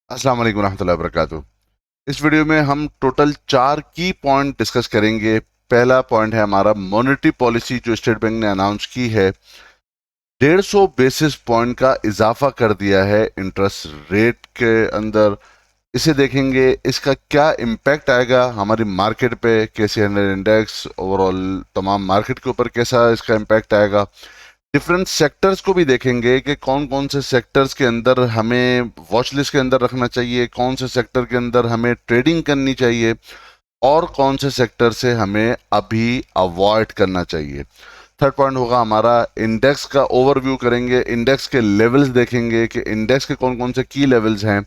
अस्सलाम वालेकुम रहमतुल्लाहि वबरकातुहू। इस वीडियो में हम टोटल 4 की पॉइंट डिस्कस करेंगे। पहला पॉइंट है हमारा मॉनेटरी पॉलिसी जो स्टेट बैंक ने अनाउंस की है। 150 बेसिस पॉइंट का इजाफा कर दिया है इंटरेस्ट रेट के अंदर। इसे देखेंगे, इसका क्या इम्पैक्ट आएगा हमारी मार्केट पे, कैसे 100 इंडेक्स ओवरऑल तमाम मार्केट के ऊपर कैसा इसका इम्पैक्ट आएगा। डिफरेंट सेक्टर्स को भी देखेंगे कि कौन कौन से सेक्टर्स के अंदर हमें वॉच लिस्ट के अंदर रखना चाहिए, कौन से सेक्टर के अंदर हमें ट्रेडिंग करनी चाहिए और कौन से सेक्टर से हमें अभी अवॉइड करना चाहिए। थर्ड पॉइंट होगा हमारा इंडेक्स का ओवरव्यू करेंगे, इंडेक्स के लेवल्स देखेंगे कि इंडेक्स के कौन कौन से की लेवल्स हैं।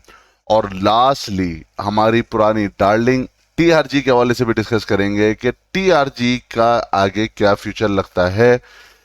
और लास्टली हमारी पुरानी डार्लिंग टीआरजी के हवाले से भी डिस्कस करेंगे कि टीआरजी का आगे क्या फ्यूचर लगता है।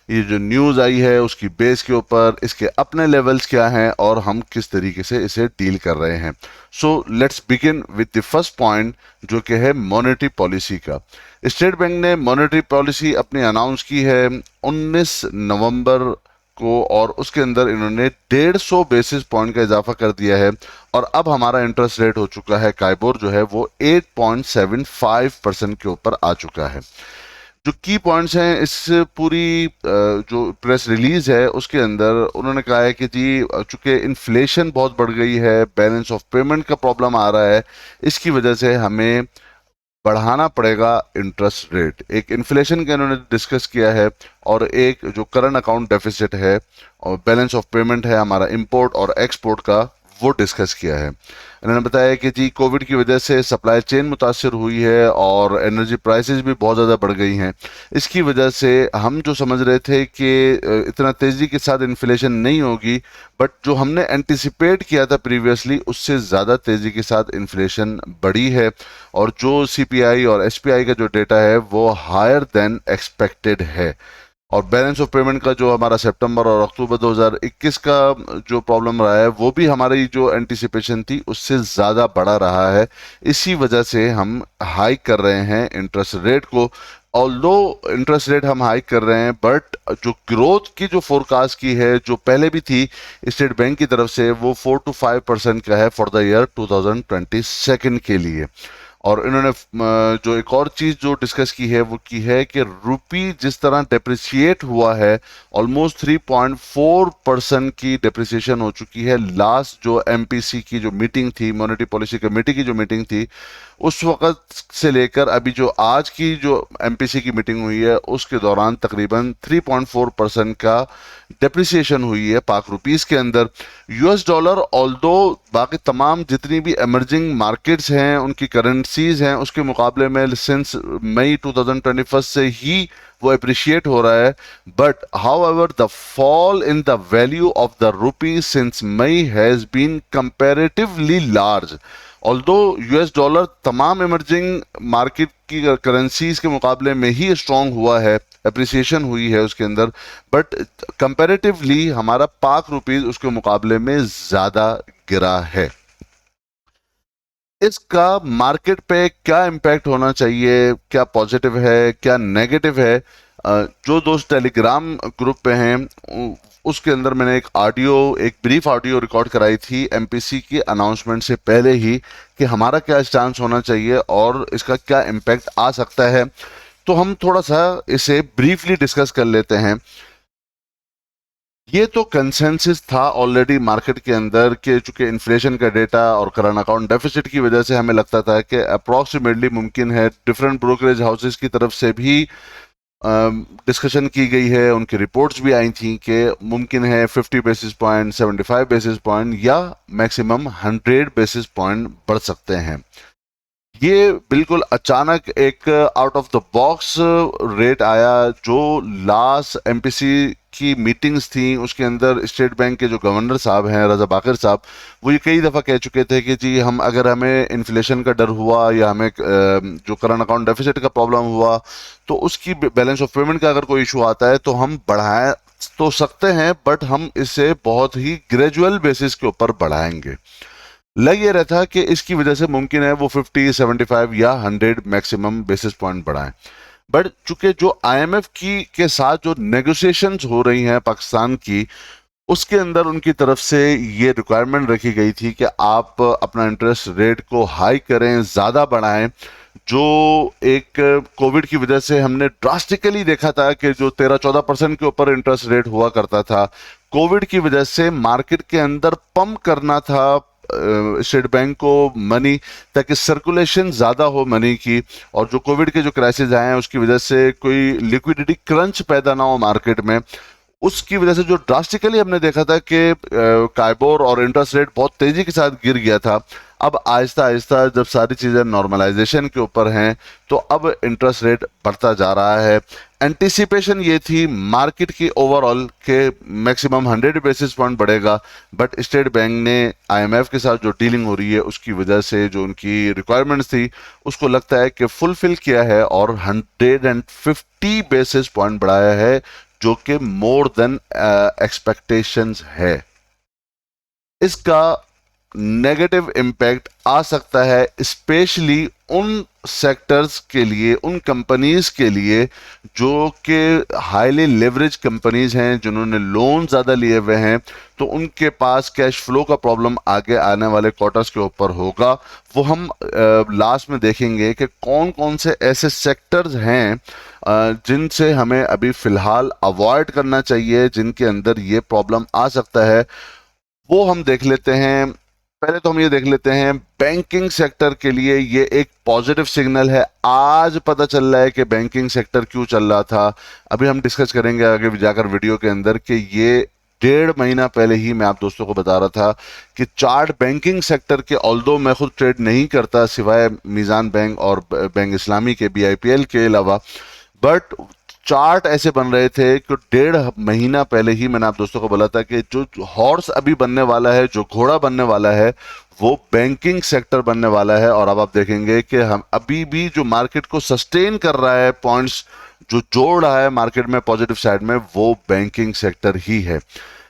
ये जो न्यूज़ आई है उसकी बेस के ऊपर इसके अपने लेवल्स क्या हैं और हम किस तरीके से इसे डील कर रहे हैं। So let's begin with the first point जो कि है मॉनेटरी पॉलिसी का। स्टेट बैंक ने मॉनेटरी पॉलिसी अपनी अनाउंस की है 19 नवंबर को और उसके अंदर इन्होंने 150 बेसिस पॉइंट का इजाफा कर दिया है। और अब हमारा इंटरेस्ट रेट हो चुका है काइबोर जो है वो 8.75% के ऊपर आ चुका है। जो की पॉइंट्स हैं इस पूरी जो प्रेस रिलीज है उसके अंदर उन्होंने कहा है कि जी चूंकि इन्फ्लेशन बहुत बढ़ गई है, बैलेंस ऑफ पेमेंट का प्रॉब्लम आ रहा है, इसकी वजह से हमें बढ़ाना पड़ेगा इंटरेस्ट रेट। एक इन्फ्लेशन का इन्होंने डिस्कस किया है और एक जो करंट अकाउंट डेफिसिट है और बैलेंस ऑफ पेमेंट है हमारा इंपोर्ट और एक्सपोर्ट का, वो डिस्कस किया है। इन्होंने बताया कि जी कोविड की वजह से सप्लाई चेन मुतासर हुई है और एनर्जी प्राइसेस भी बहुत ज़्यादा बढ़ गई हैं। इसकी वजह से हम जो समझ रहे थे कि इतना तेज़ी के साथ इन्फ्लेशन नहीं होगी, बट जो हमने एंटिसिपेट किया था प्रीवियसली उससे ज़्यादा तेज़ी के साथ इन्फ्लेशन बढ़ी है। और जो सीपीआई और एसपीआई का जो डेटा है वो हायर देन एक्सपेक्टेड है। और बैलेंस ऑफ पेमेंट का जो हमारा सितंबर और अक्टूबर 2021 का जो प्रॉब्लम रहा है वो भी हमारी जो एंटिसिपेशन थी उससे ज़्यादा बढ़ा रहा है। इसी वजह से हम हाइक कर रहे हैं इंटरेस्ट रेट को। ऑल्दो इंटरेस्ट रेट हम हाइक कर रहे हैं, बट जो ग्रोथ की जो फोरकास्ट की है जो पहले भी थी स्टेट बैंक की तरफ से, वो 4 to 5% का है फॉर द ईयर 2022 के लिए। और इन्होंने जो एक और चीज जो डिस्कस की है वो की है कि रुपी जिस तरह डेप्रिसिएट हुआ है, ऑलमोस्ट 3.4% की डेप्रिसिएशन हो चुकी है। लास्ट जो एमपीसी की जो मीटिंग थी, मॉनेटरी पॉलिसी कमेटी की जो मीटिंग थी, उस वक्त से लेकर अभी जो आज की जो एमपीसी की मीटिंग हुई है उसके दौरान तकरीबन 3.4% का डेप्रिसिएशन हुई है पाक रुपीस के अंदर। यूएस डॉलर ऑल्दो बाकी तमाम जितनी भी इमर्जिंग मार्केट्स हैं उनकी करेंसीज हैं उसके मुकाबले में सिंस मई 2021 से ही वो अप्रिशिएट हो रहा है। But however the fall in the value of the rupee since May has been comparatively large. Although US dollar तमाम इमर्जिंग मार्केट की करेंसीज के मुकाबले में ही स्ट्रांग हुआ है, अप्रिसिएशन हुई है उसके अंदर, बट कंपैरेटिवली हमारा पाक रुपीज उसके मुकाबले में ज्यादा गिरा है। इसका मार्केट पे क्या इम्पैक्ट होना चाहिए, क्या पॉजिटिव है क्या नेगेटिव है। जो दोस्त टेलीग्राम ग्रुप पे हैं उसके अंदर मैंने एक ब्रीफ ऑडियो रिकॉर्ड कराई थी एमपीसी की अनाउंसमेंट से पहले ही कि हमारा क्या स्टांस होना चाहिए और इसका क्या इम्पैक्ट आ सकता है। तो हम थोड़ा सा इसे ब्रीफली डिस्कस कर लेते हैं। ये तो कंसेंसस था ऑलरेडी मार्केट के अंदर कि चूंकि इन्फ्लेशन का डेटा और करंट अकाउंट डेफिसिट की वजह से हमें लगता था कि अप्रॉक्सीमेटली मुमकिन है, डिफरेंट ब्रोकरेज हाउसेस की तरफ से भी डिस्कशन की गई है, उनकी रिपोर्ट्स भी आई थी कि मुमकिन है 50 बेसिस पॉइंट, 75 बेसिस पॉइंट या मैक्सिमम 100 बेसिस पॉइंट बढ़ सकते हैं। ये बिल्कुल अचानक एक out of the box rate आया। जो लास्ट एमपीसी की मीटिंग्स थी उसके अंदर स्टेट बैंक के जो गवर्नर साहब हैं रजा बाकर साहब, वो ये कई दफ़ा कह चुके थे कि जी हम अगर हमें इन्फ्लेशन का डर हुआ या हमें जो करंट अकाउंट डेफिसिट का प्रॉब्लम हुआ तो उसकी बैलेंस ऑफ पेमेंट का अगर कोई इशू आता है तो हम बढ़ाए तो सकते हैं, बट हम इसे बहुत ही ग्रेजुअल बेसिस के ऊपर बढ़ाएंगे। लग ये रहा था कि इसकी वजह से मुमकिन है वो 50, 75 या 100 मैक्सिमम बेसिस पॉइंट बढ़ाएं। बट चूंकि जो आईएमएफ की के साथ जो नेगोशिएशंस हो रही हैं पाकिस्तान की, उसके अंदर उनकी तरफ से ये रिक्वायरमेंट रखी गई थी कि आप अपना इंटरेस्ट रेट को हाई करें, ज़्यादा बढ़ाएं। जो एक कोविड की वजह से हमने ड्रास्टिकली देखा था कि जो 13-14% के ऊपर इंटरेस्ट रेट हुआ करता था, कोविड की वजह से मार्केट के अंदर पंप करना था स्टेट बैंक को मनी, ताकि सर्कुलेशन ज़्यादा हो मनी की, और जो कोविड के जो क्राइसिस आए हैं उसकी वजह से कोई लिक्विडिटी क्रंच पैदा ना हो मार्केट में। उसकी वजह से जो ड्रास्टिकली हमने देखा था कि काइबोर और इंटरेस्ट रेट बहुत तेजी के साथ गिर गया था। अब आहिस्ता आहिस्ता जब सारी चीज़ें नॉर्मलाइजेशन के ऊपर हैं तो अब इंटरेस्ट रेट बढ़ता जा रहा है। एंटिसिपेशन ये थी मार्केट की ओवरऑल के मैक्सिमम 100 बेसिस पॉइंट बढ़ेगा, बट स्टेट बैंक ने आईएमएफ के साथ जो डीलिंग हो रही है उसकी वजह से जो उनकी रिक्वायरमेंट्स थी उसको लगता है कि फुलफिल किया है और 150 बेसिस पॉइंट बढ़ाया है, जो कि मोर देन एक्सपेक्टेशंस है। इसका नेगेटिव इम्पैक्ट आ सकता है स्पेशली उन सेक्टर्स के लिए, उन कंपनीज के लिए जो कि हाईली लेवरेज कंपनीज हैं, जिन्होंने लोन ज़्यादा लिए हुए हैं, तो उनके पास कैश फ्लो का प्रॉब्लम आगे आने वाले क्वार्टर्स के ऊपर होगा। वो हम लास्ट में देखेंगे कि कौन कौन से ऐसे सेक्टर्स हैं जिनसे हमें अभी फ़िलहाल अवॉइड करना चाहिए, जिनके अंदर ये प्रॉब्लम आ सकता है, वो हम देख लेते हैं। पहले तो हम ये देख लेते हैं, बैंकिंग सेक्टर के लिए ये एक पॉजिटिव सिग्नल है। आज पता चल रहा है कि बैंकिंग सेक्टर क्यों चल रहा था, अभी हम डिस्कस करेंगे आगे जाकर वीडियो के अंदर, कि ये 1.5 महीना पहले ही मैं आप दोस्तों को बता रहा था कि चार्ट बैंकिंग सेक्टर के, ऑल्दो मैं खुद ट्रेड नहीं करता सिवाय मीज़ान बैंक और बैंक इस्लामी के, BIPL के अलावा, बट चार्ट ऐसे बन रहे थे कि 1.5 महीना पहले ही मैंने आप दोस्तों को बोला था कि जो हॉर्स अभी बनने वाला है, जो घोड़ा बनने वाला है, वो बैंकिंग सेक्टर बनने वाला है। और अब आप देखेंगे कि हम अभी भी जो मार्केट को सस्टेन कर रहा है, पॉइंट्स जो जोड़ रहा है मार्केट में पॉजिटिव साइड में, वो बैंकिंग सेक्टर ही है।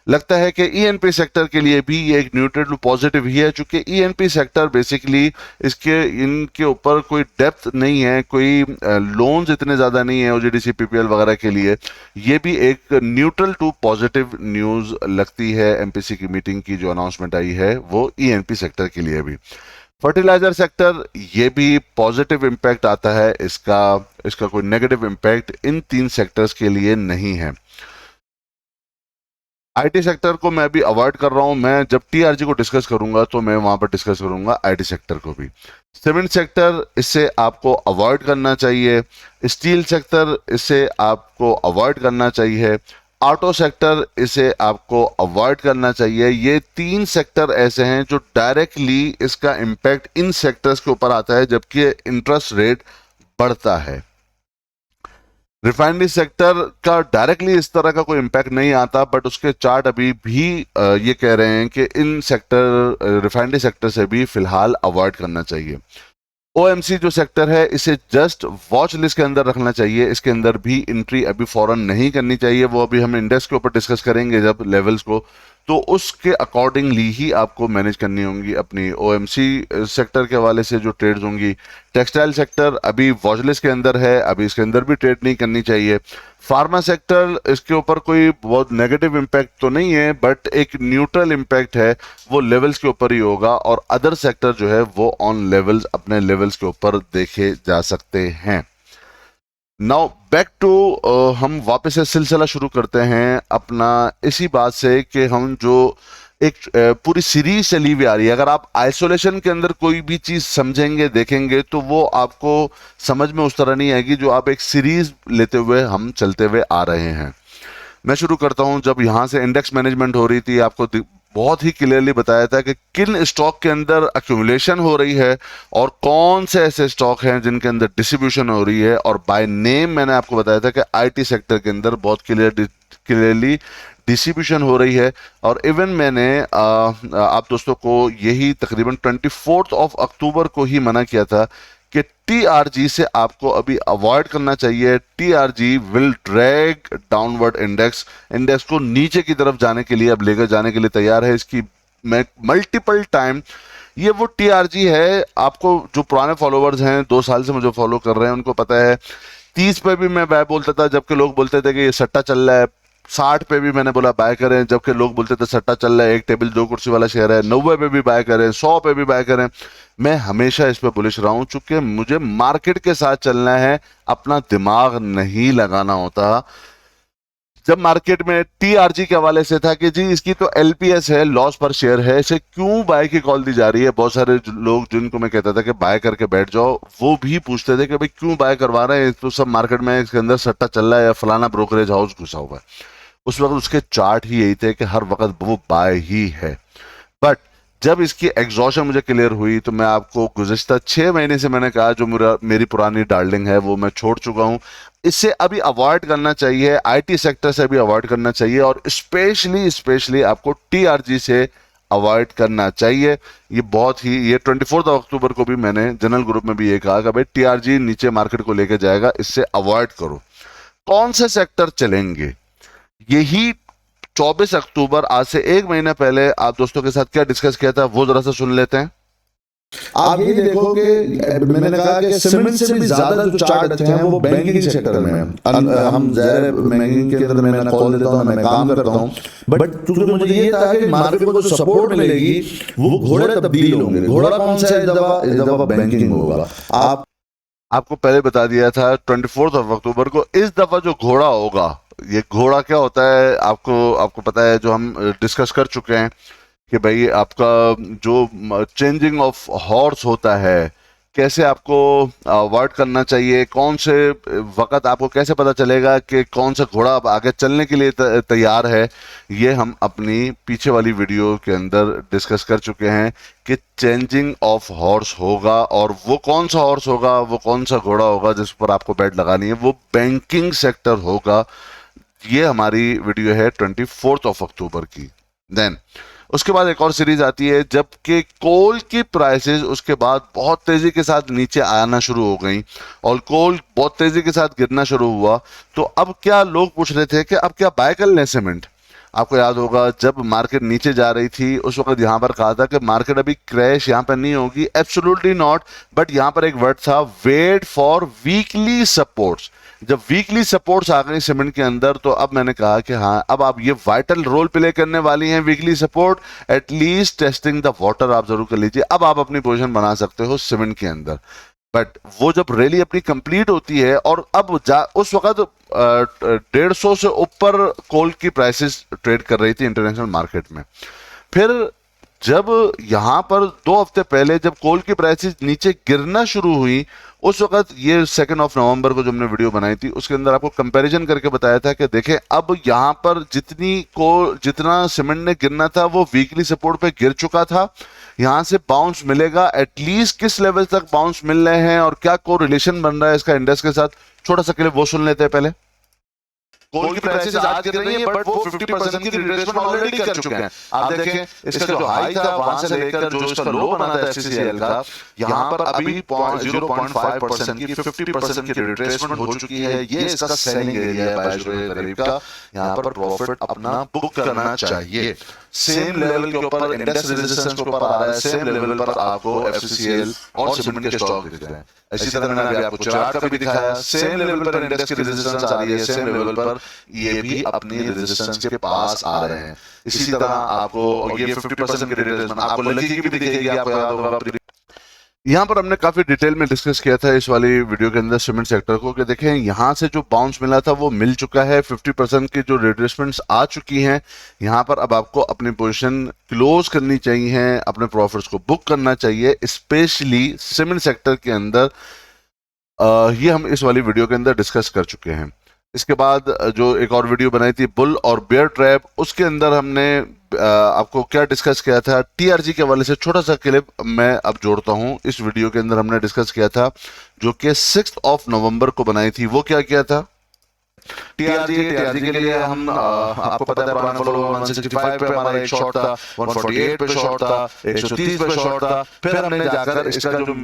लगता है कि ईएनपी सेक्टर के लिए भी ये एक न्यूट्रल टू पॉजिटिव ही है, चूंकि ईएनपी सेक्टर बेसिकली इनके ऊपर कोई डेप्थ नहीं है, कोई लोन्स इतने ज़्यादा नहीं है ओजीडीसी पीपीएल वगैरह के लिए। ये भी एक न्यूट्रल टू पॉजिटिव न्यूज़ लगती है। एमपीसी की मीटिंग की जो अनाउंसमेंट आई है वो ईएनपी सेक्टर के लिए भी। फर्टिलाइजर सेक्टर, ये भी पॉजिटिव इम्पैक्ट आता है, इसका कोई नेगेटिव इम्पैक्ट इन 3 सेक्टर्स के लिए नहीं है। आईटी सेक्टर को मैं अभी अवॉइड कर रहा हूं, मैं जब टीआरजी को डिस्कस करूंगा तो मैं वहां पर डिस्कस करूंगा आईटी सेक्टर को भी। सीमेंट सेक्टर, इससे आपको अवॉइड करना चाहिए। स्टील सेक्टर, इससे आपको अवॉइड करना चाहिए। ऑटो सेक्टर, इसे आपको अवॉइड करना चाहिए। ये 3 सेक्टर ऐसे हैं जो डायरेक्टली इसका इम्पैक्ट इन सेक्टर्स के ऊपर आता है जबकि इंटरेस्ट रेट बढ़ता है। रिफाइनरी सेक्टर का डायरेक्टली इस तरह का कोई इम्पैक्ट नहीं आता, बट उसके चार्ट अभी भी ये कह रहे हैं कि इन सेक्टर, रिफाइनरी सेक्टर से भी फिलहाल अवॉइड करना चाहिए। ओएमसी जो सेक्टर है, इसे जस्ट वॉच लिस्ट के अंदर रखना चाहिए, इसके अंदर भी एंट्री अभी फौरन नहीं करनी चाहिए। वो अभी हम इंडेक्स के ऊपर डिस्कस करेंगे जब लेवल्स को, तो उसके अकॉर्डिंगली ही आपको मैनेज करनी होंगी अपनी ओएमसी सेक्टर के हवाले से जो ट्रेड्स होंगी। टेक्सटाइल सेक्टर अभी वॉच लिस्ट के अंदर है, अभी इसके अंदर भी ट्रेड नहीं करनी चाहिए। फार्मा सेक्टर, इसके ऊपर कोई बहुत नेगेटिव इम्पैक्ट तो नहीं है, बट एक न्यूट्रल इम्पैक्ट है, वो लेवल्स के ऊपर ही होगा। और अदर सेक्टर जो है वो ऑन लेवल्स, अपने लेवल्स के ऊपर देखे जा सकते हैं। नाउ बैक टू, हम वापस से सिलसिला शुरू करते हैं अपना इसी बात से कि हम जो एक पूरी सीरीज चली हुई आ रही है, अगर आप आइसोलेशन के अंदर कोई भी चीज समझेंगे, देखेंगे, तो वो आपको समझ में उस तरह नहीं आएगी जो आप एक सीरीज लेते हुए हम चलते हुए आ रहे हैं। मैं शुरू करता हूं, जब यहां से इंडेक्स मैनेजमेंट हो रही थी, आपको बहुत ही क्लियरली बताया था कि किन स्टॉक के अंदर अक्यूमुलेशन हो रही है और कौन से ऐसे स्टॉक हैं जिनके अंदर डिस्ट्रीब्यूशन हो रही है। और बाय नेम मैंने आपको बताया था कि आईटी सेक्टर के अंदर बहुत क्लियरली डिस्ट्रीब्यूशन हो रही है। और इवन मैंने आप दोस्तों को यही तकरीबन 24 अक्टूबर को ही मना किया था कि टीआरजी से आपको अभी अवॉइड करना चाहिए। TRG will drag downward index को नीचे की तरफ जाने के लिए, अब लेकर जाने के लिए तैयार है। इसकी मैं मल्टीपल टाइम, ये वो टीआरजी है, आपको जो पुराने फॉलोवर्स हैं 2 साल से मुझे फॉलो कर रहे हैं उनको पता है, 30 पे भी मैं बोलता था जबकि लोग बोलते थे कि ये सट्टा चल रहा है, 60 पे भी मैंने बोला बाय करें, जबकि लोग बोलते थे सट्टा चल रहा है, एक टेबल 2 कुर्सी वाला शेयर है, 90 पे भी बाय करें, 100 पे भी बाय करें। मैं हमेशा इस पे बुलिश रहा हूं, चूंकि मुझे मार्केट के साथ चलना है, अपना दिमाग नहीं लगाना होता। जब मार्केट में टीआरजी के हवाले से था कि जी इसकी तो एलपीएस है, लॉस पर शेयर है, इसे क्यों बाय की कॉल दी जा रही है, बहुत सारे लोग जिनको मैं कहता था कि बाय करके बैठ जाओ, वो भी पूछते थे कि भाई क्यों बाय करवा रहे हैं, तो सब मार्केट में इसके अंदर सट्टा चल रहा है या फलाना ब्रोकरेज हाउस घुसा हुआ है। उस वक्त उसके चार्ट ही यही थे कि हर वक्त वो बाय ही है। बट जब इसकी एग्जॉशन मुझे क्लियर हुई तो मैं आपको गुज़िश्ता 6 महीने से मैंने कहा जो मेरी पुरानी डार्लिंग है वो मैं छोड़ चुका हूं, इससे अभी अवॉइड करना चाहिए, आईटी सेक्टर से भी अवॉइड करना चाहिए, और स्पेशली आपको टीआरजी से अवॉइड करना चाहिए। ये बहुत ही, ये 24 अक्टूबर को भी मैंने जनरल ग्रुप में भी ये कहा कि भाई टीआरजी नीचे मार्केट को लेके जाएगा, इससे अवॉइड करो। कौन से सेक्टर चलेंगे, यही 24 अक्टूबर आज से 1 महीना पहले आप दोस्तों के साथ क्या डिस्कस किया था वो जरा सा सुन लेते हैं। आप ये देखोगे, मैंने कहा कि सीमेंट से भी ज्यादा जो चार्ट अच्छे हैं वो बैंकिंग सेक्टर में हैं। हम ज़ाहिर बैंकिंग के अंदर मैं कॉल देता हूँ, मैं काम करता हूँ, बट चूंकि मुझे ये था कि मार्केट को जो सपोर्ट मिलेगी वो घोड़े तब्दील होंगे। घोड़ा कौन सा है? इस दफा बैंकिंग होगा। आपको पहले बता दिया था 24 अक्टूबर को, इस दफा जो घोड़ा होगा, ये घोड़ा क्या होता है आपको पता है, जो हम डिस्कस कर चुके हैं कि भाई आपका जो चेंजिंग ऑफ हॉर्स होता है, कैसे आपको अवॉइड करना चाहिए, कौन से वक्त आपको कैसे पता चलेगा कि कौन सा घोड़ा अब आगे चलने के लिए तैयार है, ये हम अपनी पीछे वाली वीडियो के अंदर डिस्कस कर चुके हैं कि चेंजिंग ऑफ हॉर्स होगा, और वो कौन सा हॉर्स होगा, वो कौन सा घोड़ा होगा जिस पर आपको बैट लगानी है, वो बैंकिंग सेक्टर होगा। ये हमारी वीडियो है 24 अक्टूबर की। देन उसके बाद एक और सीरीज आती है जबकि कोल की प्राइसेस उसके बाद बहुत तेजी के साथ नीचे आना शुरू हो गई और कोल बहुत तेजी के साथ गिरना शुरू हुआ। तो अब क्या लोग पूछ रहे थे कि अब क्या बाय कर लें सीमेंट। आपको याद होगा जब मार्केट नीचे जा रही थी उस वक्त यहां पर कहा था कि मार्केट अभी क्रैश यहां पर नहीं होगी, एब्सोल्युटली नॉट, बट यहां पर एक वर्ड था, वेट फॉर वीकली सपोर्ट्स। जब वीकली सपोर्ट्स आ गई सीमेंट के अंदर तो अब मैंने कहा कि हाँ अब आप ये वाइटल रोल प्ले करने वाली हैं weekly support, at least testing the water आप जरूर कर लीजिए। अब आप अपनी पोजीशन बना सकते हो सीमेंट के अंदर। बट वो जब रैली अपनी कंप्लीट होती है और अब उस वक्त 150 से ऊपर कोल की प्राइसेस ट्रेड कर रही थी इंटरनेशनल मार्केट में। फिर जब यहां पर 2 हफ्ते पहले जब कोल की प्राइसेस नीचे गिरना शुरू हुई उस वक्त ये 2 नवंबर को जो हमने वीडियो बनाई थी उसके अंदर आपको कंपैरिजन करके बताया था कि देखें अब यहां पर जितना सीमेंट ने गिरना था वो वीकली सपोर्ट पे गिर चुका था, यहां से बाउंस मिलेगा, एटलीस्ट किस लेवल तक बाउंस मिल रहे हैं और क्या को रिलेशन बन रहा है इसका इंडेक्स के साथ, छोटा सा क्लिप वो सुन लेते हैं पहले। कोल की प्राइसेस आज गिर रही है बट वो 50% की रिट्रेसमेंट ऑलरेडी कर चुके हैं। आप देखें इसका जो हाई था वहां से लेकर जो इसका लो बना था एफसीसीएल का, यहां पर अभी 0.5% की 50% की रिट्रेसमेंट हो चुकी है। ये इसका सेलिंग एरिया है 22 रुपए करीब का, यहां पर प्रॉफिट अपना बुक करना चाहिए। सेम लेवल के ऊपर इंडेक्स रेजिस्टेंस के ऊपर आ रहा है, सेम लेवल पर आपको एफसीसीएल और सीमेंट के स्टॉक दिख रहे हैं। इसी तरह मैंने अभी आपको चार्ट का भी दिखाया, सेम लेवल पर इंडेक्स की रेजिस्टेंस आ रही है, सेम लेवल पर ये भी अपनी रेजिस्टेंस के पास आ रहे हैं। इसी तरह आपको ये 50% की रिट्रेसमेंट आपको लकी की भी दिखेगी, आपको याद होगा। यहां पर हमने काफी डिटेल में डिस्कस किया था इस वाली वीडियो के अंदर सीमेंट सेक्टर को कि देखें यहां से जो बाउंस मिला था वो मिल चुका है, 50% की जो रिट्रेसमेंट्स आ चुकी हैं। यहां पर अब आपको अपनी पोजीशन क्लोज करनी चाहिए, अपने प्रॉफिट्स को बुक करना चाहिए, स्पेशली सीमेंट सेक्टर के अंदर। ये हम इस वाली वीडियो के अंदर डिस्कस कर चुके हैं। इसके बाद जो एक और वीडियो बनाई थी बुल और बेयर ट्रैप, उसके अंदर हमने आपको क्या डिस्कस किया था, टीआरजी के हवाले से छोटा सा क्लिप मैं अब जोड़ता हूं। इस वीडियो के अंदर हमने डिस्कस किया था जो कि 6 नवंबर को बनाई थी। वो क्या किया था, टीआरजी के लिए हम आपको पता है पुराना फॉलो 165 पे हमारा एक शॉर्ट था, 148 पे शॉर्ट था, 130 पे शॉर्ट था। फिर हमने जाकर इसका जो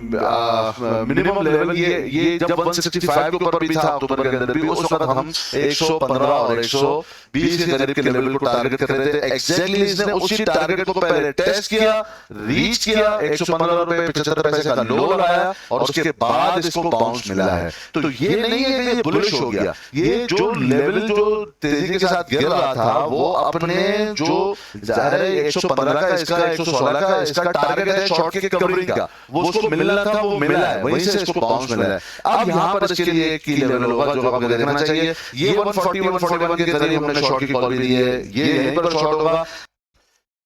मिनिमम लेवल ये जब 165 के ऊपर भी था अक्टूबर के अंदर भी, उस वक्त हम 115 और 120 के करीब के लेवल को टारगेट कर रहे थे। एग्जैक्टली इसने उसी टारगेट को पहले टेस्ट किया, रीच किया, 115 रुपए 75 पैसे का लो लाया और उसके बाद इसको बाउंस मिला है। तो ये नहीं है कि ये बुलिश हो गया, ये जो लेवल जो तेजी के साथ गिर रहा था वो अपने जो ज़ाहिर है 115 का इसका 116 का इसका टारगेट है शॉर्ट की कवरिंग का, वो उसको मिलना था, वो मिला है, वहीं से इसको बाउंस मिला है। अब यहाँ पर इसके लिए एक की लेवल होगा जो आपको देखना चाहिए। ये 140 141 के करीब हमने शॉर्ट की कॉल भी दी है, ये यहीं पर शॉर्ट होगा।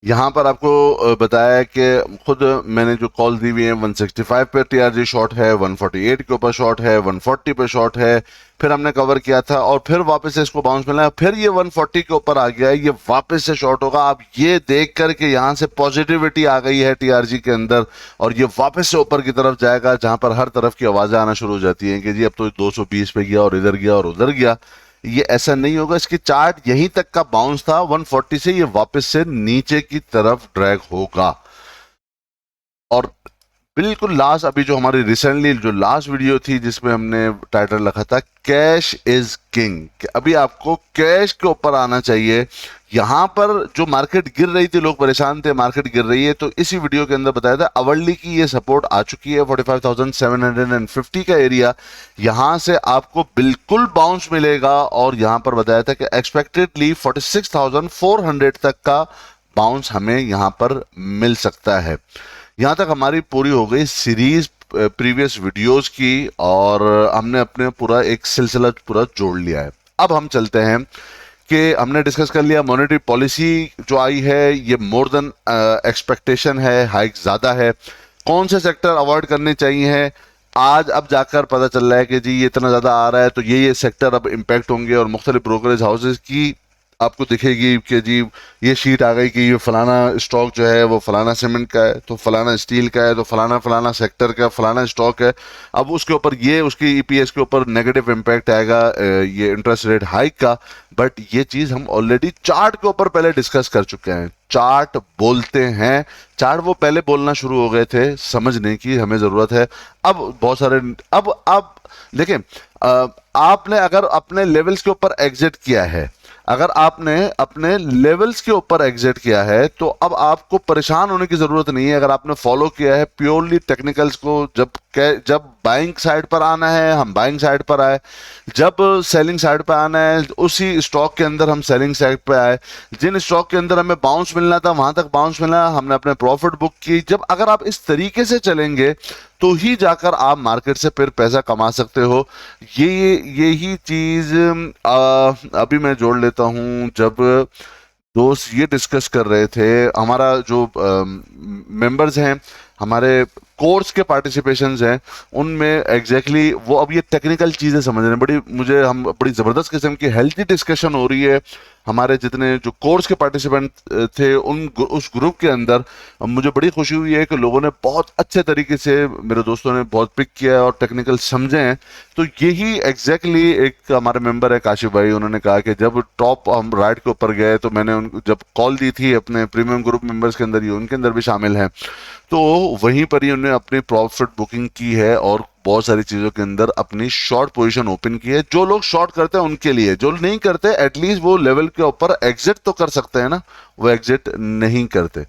यहाँ पर आपको बताया कि खुद मैंने जो कॉल दी हुई है 165 पे टीआरजी शॉर्ट है, 148 के ऊपर शॉर्ट है, 140 पे शॉर्ट है, फिर हमने कवर किया था और फिर वापस से इसको बाउंस मिला है, फिर ये 140 के ऊपर आ गया है, ये वापस से शॉर्ट होगा। आप ये देख कर के यहाँ से पॉजिटिविटी आ गई है टीआरजी के अंदर और ये वापस से ऊपर की तरफ जाएगा, जहां पर हर तरफ की आवाजें आना शुरू हो जाती हैं कि जी अब तो 220 पे गया और इधर गया और उधर गया। ये ऐसा नहीं होगा, इसकी चार्ट यहीं तक का बाउंस था, 140 से ये वापस से नीचे की तरफ ड्रैग होगा। और बिल्कुल लास्ट अभी जो हमारी रिसेंटली जो लास्ट वीडियो थी जिसमें हमने टाइटल रखा था कैश इज किंग, अभी आपको कैश के ऊपर आना चाहिए। यहां पर जो मार्केट गिर रही थी, लोग परेशान थे मार्केट गिर रही है, तो इसी वीडियो के अंदर बताया था अवर्ली की ये सपोर्ट आ चुकी है 45,750 का एरिया, यहां से आपको बिल्कुल बाउंस मिलेगा और यहां पर बताया था कि एक्सपेक्टेडली 46,400 तक का बाउंस हमें यहां पर मिल सकता है। यहाँ तक हमारी पूरी हो गई सीरीज प्रीवियस वीडियोस की और हमने अपने पूरा एक सिलसिला पूरा जोड़ लिया है। अब हम चलते हैं कि हमने डिस्कस कर लिया मॉनेटरी पॉलिसी जो आई है ये मोर देन एक्सपेक्टेशन है, हाइक ज़्यादा है, कौन से सेक्टर अवॉइड करने चाहिए। आज अब जाकर पता चल रहा है कि जी ये इतना ज़्यादा आ रहा है तो ये सेक्टर अब इम्पैक्ट होंगे और मुख्तलिफ ब्रोकरेज हाउसेज की आपको दिखेगी कि जी ये शीट आ गई कि ये फलाना स्टॉक जो है वो फलाना सीमेंट का है, तो फलाना स्टील का है, तो फलाना फलाना सेक्टर का फलाना स्टॉक है। अब उसके ऊपर ये उसकी ईपीएस के ऊपर नेगेटिव इम्पैक्ट आएगा ये इंटरेस्ट रेट हाइक का, बट ये चीज़ हम ऑलरेडी चार्ट के ऊपर पहले डिस्कस कर चुके हैं। चार्ट बोलते हैं, चार्ट वो पहले बोलना शुरू हो गए थे, समझने की हमें ज़रूरत है। अब बहुत सारे अब देखें, आपने अगर अपने लेवल्स के ऊपर एग्जिट किया है, अगर आपने अपने लेवल्स के ऊपर एग्जिट किया है तो अब आपको परेशान होने की जरूरत नहीं है। अगर आपने फॉलो किया है प्योरली टेक्निकल्स को, जब बाइंग साइड पर आना है हम बाइंग साइड पर आए, जब सेलिंग साइड पर आना है उसी स्टॉक के अंदर हम सेलिंग साइड पर आए, जिन स्टॉक के अंदर हमें बाउंस मिलना था वहां तक बाउंस मिला, हमने अपने प्रॉफिट बुक की। जब अगर आप इस तरीके से चलेंगे तो ही जाकर आप मार्केट से फिर पैसा कमा सकते हो। यही चीज अभी मैं जोड़ लेता हूं। जब दोस्त ये डिस्कस कर रहे थे, हमारा जो मेंबर्स हैं, हमारे कोर्स के पार्टिसिपेशंस हैं, उनमें एग्जैक्टली वो अब ये टेक्निकल चीज़ें समझ रहे हैं। हम बड़ी ज़बरदस्त किस्म की हेल्थी डिस्कशन हो रही है। हमारे जितने जो कोर्स के पार्टिसिपेंट थे उस ग्रुप के अंदर मुझे बड़ी खुशी हुई है कि लोगों ने बहुत अच्छे तरीके से, मेरे दोस्तों ने बहुत पिक किया है और टेक्निकल समझे हैं। तो यही एग्जैक्टली एक हमारे मेंबर है काशिफ भाई, उन्होंने कहा कि जब टॉप हम राइट के ऊपर गए तो मैंने उनको जब कॉल दी थी अपने प्रीमियम ग्रुप मेंबर्स के अंदर, ही उनके अंदर भी शामिल हैं, तो वहीं पर ही उन्होंने अपनी प्रॉफिट बुकिंग की है और बहुत सारी चीज़ों के अंदर अपनी शॉर्ट पोजीशन ओपन की है। जो लोग शॉर्ट करते हैं उनके लिए, जो नहीं करते एटलीस्ट वो लेवल के ऊपर एग्जिट तो कर सकते हैं ना, वो एग्जिट नहीं करते।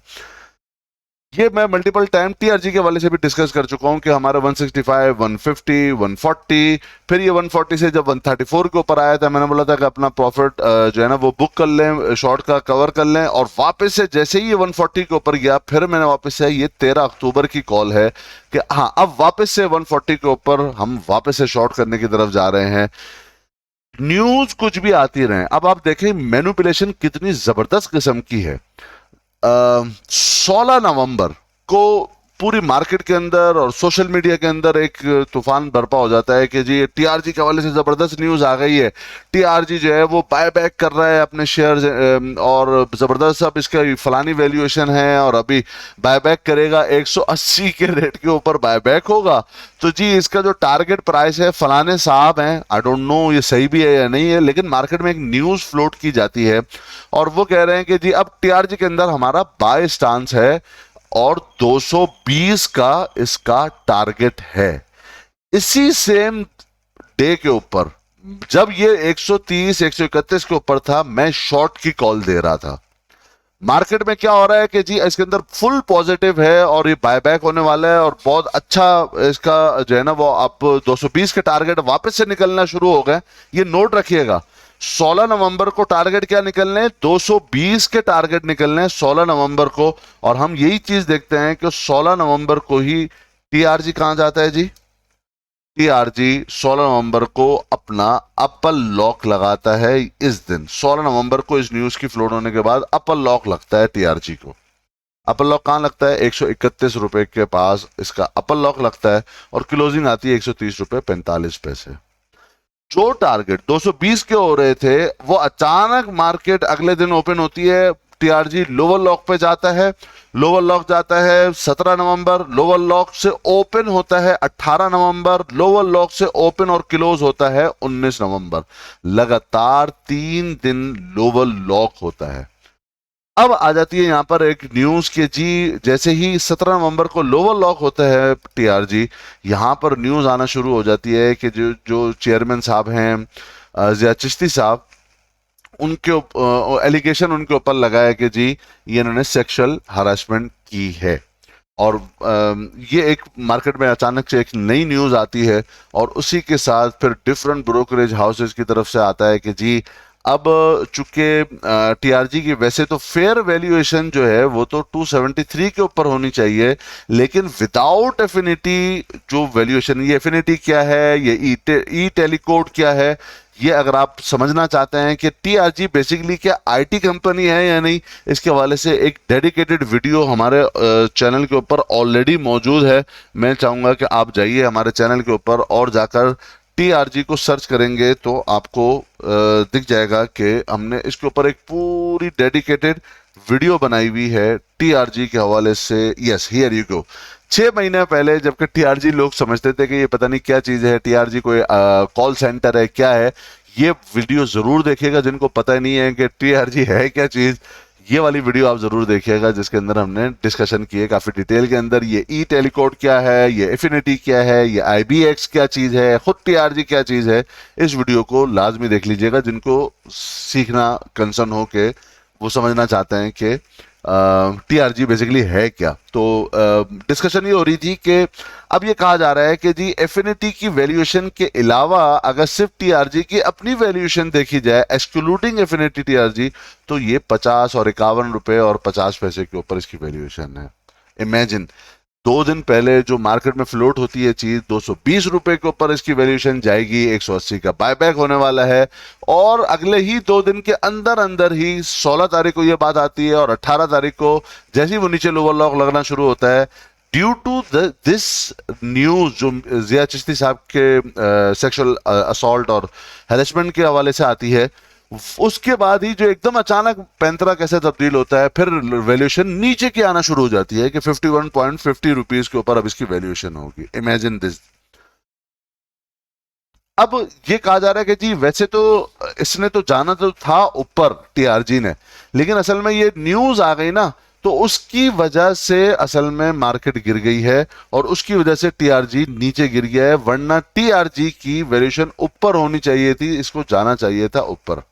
ये मैं मल्टीपल टाइम टीआरजी के वाले से भी डिस्कस कर चुका हूं कि हमारा 165, 150, 140, फिर ये 140 से जब 134 के ऊपर आया था मैंने बोला था कि अपना प्रॉफिट जो है ना वो बुक कर लें, शॉर्ट का कवर कर लें, और वापस से जैसे ही ये 140 के ऊपर गया फिर मैंने वापस से, ये 13 अक्टूबर की कॉल है कि हाँ अब वापस से 140 के ऊपर हम वापस से शॉर्ट करने की तरफ जा रहे हैं। न्यूज कुछ भी आती रहे, अब आप देखें मैनिपुलेशन कितनी जबरदस्त किस्म की है। 16 नवंबर को पूरी मार्केट के अंदर और सोशल मीडिया के अंदर एक तूफान बर्पा हो जाता है कि जी टीआरजी के हवाले से जबरदस्त न्यूज आ गई है, टीआरजी जो है वो बाय बैक कर रहा है अपने शेयर और जबरदस्त अब इसका फलानी वैल्यूएशन है और अभी बाय बैक करेगा, 180 के रेट के ऊपर बाय बैक होगा, तो जी इसका जो टारगेट प्राइस है फलाने साहब हैं, आई डोंट नो ये सही भी है या नहीं है, लेकिन मार्केट में एक न्यूज फ्लोट की जाती है और वो कह रहे हैं कि जी अब टीआरजी के अंदर हमारा बाय स्टांस है और 220 का इसका टारगेट है। इसी सेम डे के ऊपर जब ये 130 131 के ऊपर था मैं शॉर्ट की कॉल दे रहा था, मार्केट में क्या हो रहा है कि जी इसके अंदर फुल पॉजिटिव है और ये बायबैक होने वाला है और बहुत अच्छा इसका जो है ना वो अब 220 के टारगेट वापस से निकलना शुरू हो गए। ये नोट रखिएगा, 16 नवंबर को टारगेट क्या निकलने हैं, 220 के टारगेट निकलने हैं 16 नवंबर को। और हम यही चीज देखते हैं कि 16 नवंबर को ही टीआरजी कहां जाता है जी, टीआरजी 16 नवंबर को अपना अपर लॉक लगाता है। इस दिन 16 नवंबर को इस न्यूज की फ्लोट होने के बाद अपर लॉक लगता है टीआरजी को। अपर लॉक कहां लगता है, 131 रुपए के पास इसका अपर लॉक लगता है और क्लोजिंग आती है 130 रुपए 45 पैसे। जो टारगेट 220 के हो रहे थे वो अचानक मार्केट अगले दिन ओपन होती है, टीआरजी लोअर लॉक पे जाता है, लोअर लॉक जाता है 17 नवंबर, लोअर लॉक से ओपन होता है 18 नवंबर, लोअर लॉक से ओपन और क्लोज होता है 19 नवंबर। लगातार 3 दिन लोअर लॉक होता है। अब आ जाती है यहां पर एक न्यूज के जी, जैसे ही 17 नवंबर को लोअर लॉक होता है टीआरजी, यहां पर न्यूज आना शुरू हो जाती है कि जो जो चेयरमैन साहब हैं जिया चिश्ती साहब, उनके एलिगेशन उनके ऊपर लगा है कि जी ये इन्होंने सेक्सुअल हरासमेंट की है। और ये एक मार्केट में अचानक से एक नई न्यूज आती है और उसी के साथ फिर डिफरेंट ब्रोकरेज हाउसेस की तरफ से आता है कि जी अब चूंकि टीआरजी की वैसे तो फेयर वैल्यूएशन जो है वो तो 273 के ऊपर होनी चाहिए, लेकिन विदाउट एफिनिटी जो वैल्यूएशन, ये एफिनिटी क्या है, ये ई टेलीकोड क्या है, ये अगर आप समझना चाहते हैं कि टीआरजी बेसिकली क्या आईटी कंपनी है या नहीं, इसके हवाले से एक डेडिकेटेड वीडियो हमारे चैनल के ऊपर ऑलरेडी मौजूद है। मैं चाहूंगा कि आप जाइए हमारे चैनल के ऊपर और जाकर टीआरजी को सर्च करेंगे तो आपको दिख जाएगा कि हमने इसके ऊपर एक पूरी डेडिकेटेड वीडियो बनाई हुई है टीआरजी के हवाले से। Yes, here you go. 6 महीने पहले जबकि टीआरजी लोग समझते थे कि ये पता नहीं क्या चीज है, टीआरजी कोई कॉल सेंटर है, क्या है, ये वीडियो जरूर देखिएगा। जिनको पता ही नहीं है कि टीआरजी है क्या चीज, ये वाली वीडियो आप जरूर देखिएगा जिसके अंदर हमने डिस्कशन किए काफी डिटेल के अंदर, ये ई टेलीकोड क्या है, ये एफिनिटी क्या है, ये आईबीएक्स क्या चीज है, खुद टीआरजी क्या चीज है। इस वीडियो को लाजमी देख लीजिएगा जिनको सीखना कंसर्न हो के वो समझना चाहते हैं कि टीआरजी बेसिकली है क्या। तो डिस्कशन ये हो रही थी कि अब ये कहा जा रहा है कि जी एफिनिटी की वैल्यूएशन के अलावा अगर सिर्फ टीआरजी की अपनी वैल्यूएशन देखी जाए एक्सक्लूडिंग एफिनिटी टीआरजी, तो ये 50 और 51 रुपए और 50 पैसे के ऊपर इसकी वैल्यूएशन है। इमेजिन 2 दिन पहले जो मार्केट में फ्लोट होती है चीज 220 रुपए के ऊपर इसकी वैल्यूएशन जाएगी, 180 का बायबैक होने वाला है और अगले ही 2 दिन के अंदर अंदर ही 16 तारीख को ये बात आती है और 18 तारीख को जैसे ही वो नीचे लोअर लॉक लगना शुरू होता है, ड्यू टू दिस न्यूज जो जिया चिश्ती साहब के सेक्सुअल असॉल्ट और हैरेसमेंट के हवाले से आती है, उसके बाद ही जो एकदम अचानक पैंतरा कैसे तब्दील होता है, फिर वैल्यूएशन नीचे की आना शुरू हो जाती है कि 51.50 रुपीज के ऊपर अब इसकी वैल्यूएशन होगी। Imagine this. अब ये कहा जा रहा है कि जी वैसे तो इसने तो जाना तो था ऊपर टीआरजी ने, लेकिन असल में ये न्यूज आ गई ना, तो उसकी वजह से असल में मार्केट गिर गई है और उसकी वजह से टीआरजी नीचे गिर गया है। वरना टीआरजी की वैल्यूएशन ऊपर होनी चाहिए थी, इसको जाना चाहिए था ऊपर।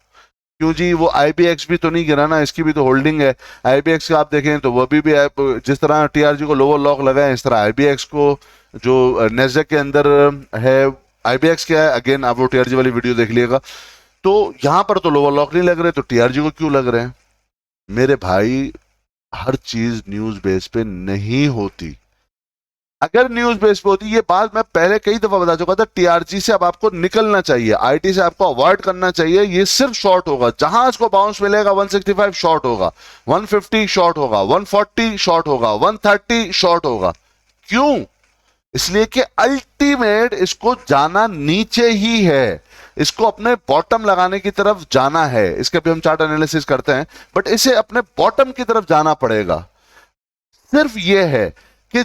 क्यों जी, वो आईबीएक्स भी तो नहीं गिरा ना, इसकी भी तो होल्डिंग है। आईबीएक्स का आप देखें तो वो भी जिस तरह टीआरजी को लोअर लॉक लगा है, इस तरह आईबीएक्स को जो नेस्डेक के अंदर है, आईबीएक्स क्या है, अगेन आप वो टीआरजी वाली वीडियो देख लीजिएगा। तो यहां पर तो लोअर लॉक नहीं लग रहे, तो टीआरजी को क्यों लग रहे हैं? मेरे भाई, हर चीज न्यूज बेस पे नहीं होती। अगर न्यूज बेस पे होती, ये बात मैं पहले कई दफा बता चुका था, टीआरजी से अब आपको निकलना चाहिए, आईटी से आपको अवॉइड करना चाहिए। ये सिर्फ शॉर्ट होगा, जहां इसको बाउंस मिलेगा 165 शॉर्ट होगा, 150 शॉर्ट होगा, 140 शॉर्ट होगा, 130 शॉर्ट होगा। क्यों? इसलिए कि अल्टीमेट इसको जाना नीचे ही है, इसको अपने बॉटम लगाने की तरफ जाना है। इसके भी हम चार्ट एनालिसिस करते हैं, बट इसे अपने बॉटम की तरफ जाना पड़ेगा। सिर्फ ये है कि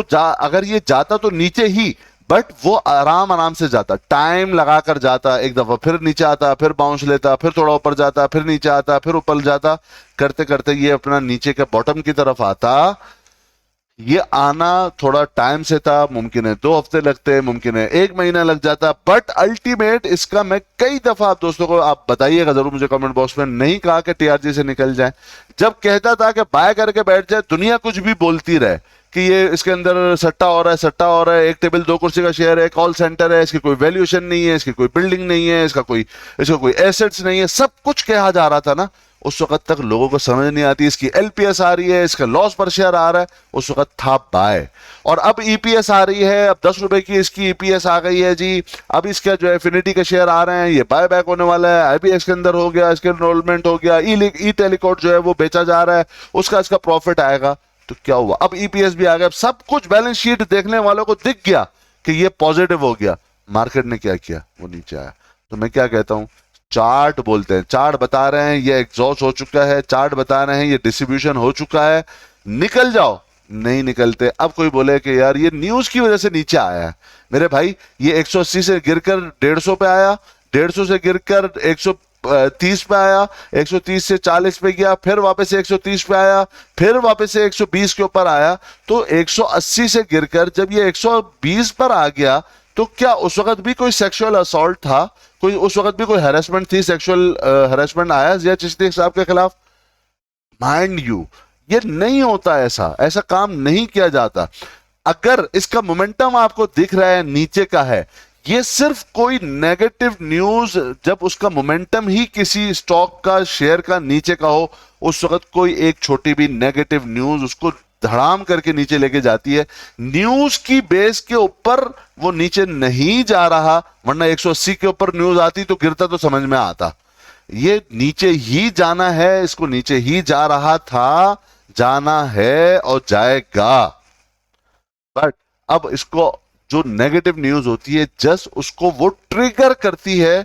अगर ये जाता तो नीचे ही, बट वो आराम आराम से जाता, टाइम लगाकर जाता, एक दफा फिर नीचे आता, फिर बाउंस लेता, फिर थोड़ा ऊपर जाता, फिर नीचे आता, फिर ऊपर जाता, करते करते ये अपना नीचे के बॉटम की तरफ आता। ये आना थोड़ा टाइम से था, मुमकिन है 2 हफ्ते लगते, मुमकिन है 1 महीना लग जाता, बट अल्टीमेट इसका मैं कई दफा आप दोस्तों को आप बताइएगा जरूर मुझे कमेंट बॉक्स में, नहीं कहा कि टीआरजी से निकल जाए। जब कहता था कि बाय करके बैठ जाए, दुनिया कुछ भी बोलती रहे कि ये इसके अंदर सट्टा हो रहा है, सट्टा हो रहा है, एक टेबल 2 कुर्सी का शेयर है, कॉल सेंटर है, इसकी कोई वैल्यूएशन नहीं है, इसकी कोई बिल्डिंग नहीं है, इसका कोई एसेट्स नहीं है, सब कुछ कहा जा रहा था ना, उस वक्त तक लोगों को समझ नहीं आती, इसकी एलपीएस आ रही है, इसका लॉस पर शेयर आ रहा है, उस वक्त था बाय। और अब ईपीएस आ रही है, अब 10 रुपए की इसकी ईपीएस आ गई है जी, अब इसका जो है एफिनिटी के शेयर आ रहे हैं, ये बाय बैक होने वाला है, आईपीएस के अंदर हो गया, इसके एनरोलमेंट हो गया, ई टेलीकॉट जो है वो बेचा जा रहा है, उसका इसका प्रॉफिट आएगा। तो क्या हुआ, अब ईपीएस भी आ गया, अब सब कुछ बैलेंस शीट देखने वालों को दिख गया कि ये पॉजिटिव हो गया। मार्केट ने क्या किया, वो नीचे आया। तो मैं क्या कहता हूं, चार्ट बोलते हैं, चार्ट बता रहे हैं ये एग्जॉस्ट हो चुका है, चार्ट बता रहे हैं ये डिस्ट्रीब्यूशन हो चुका है, निकल जाओ। नहीं निकलते। अब कोई बोले कि यार ये न्यूज की वजह से नीचे आया है, मेरे भाई ये 180 से गिरकर 150 पे आया, 150 से गिरकर 130 पे आया, 130 से 40 पे गया, फिर वापस से 130 पे आया, फिर वापस से 120 के ऊपर आया। तो 180 से गिरकर जब ये 120 पर आ गया, तो क्या उस वक्त भी कोई सेक्सुअल असॉल्ट था, कोई उस वक्त भी कोई हैरेसमेंट थी, सेक्सुअल हैरेसमेंट आया जिया चिश्ती साहब के खिलाफ? माइंड यू, ये नहीं होता, ऐसा ऐसा काम नहीं किया जाता। अगर इसका मोमेंटम आपको दिख रहा है नीचे का है, ये सिर्फ कोई नेगेटिव न्यूज, जब उसका मोमेंटम ही किसी स्टॉक का शेयर का नीचे का हो, उस वक्त कोई एक छोटी भी नेगेटिव न्यूज उसको धड़ाम करके नीचे लेके जाती है। न्यूज की बेस के ऊपर वो नीचे नहीं जा रहा, वरना 180 के ऊपर न्यूज आती तो गिरता तो समझ में आता। ये नीचे ही जाना है, इसको नीचे ही जा रहा था, जाना है और जाएगा। बट अब इसको जो नेगेटिव न्यूज होती है, जस्ट उसको वो ट्रिगर करती है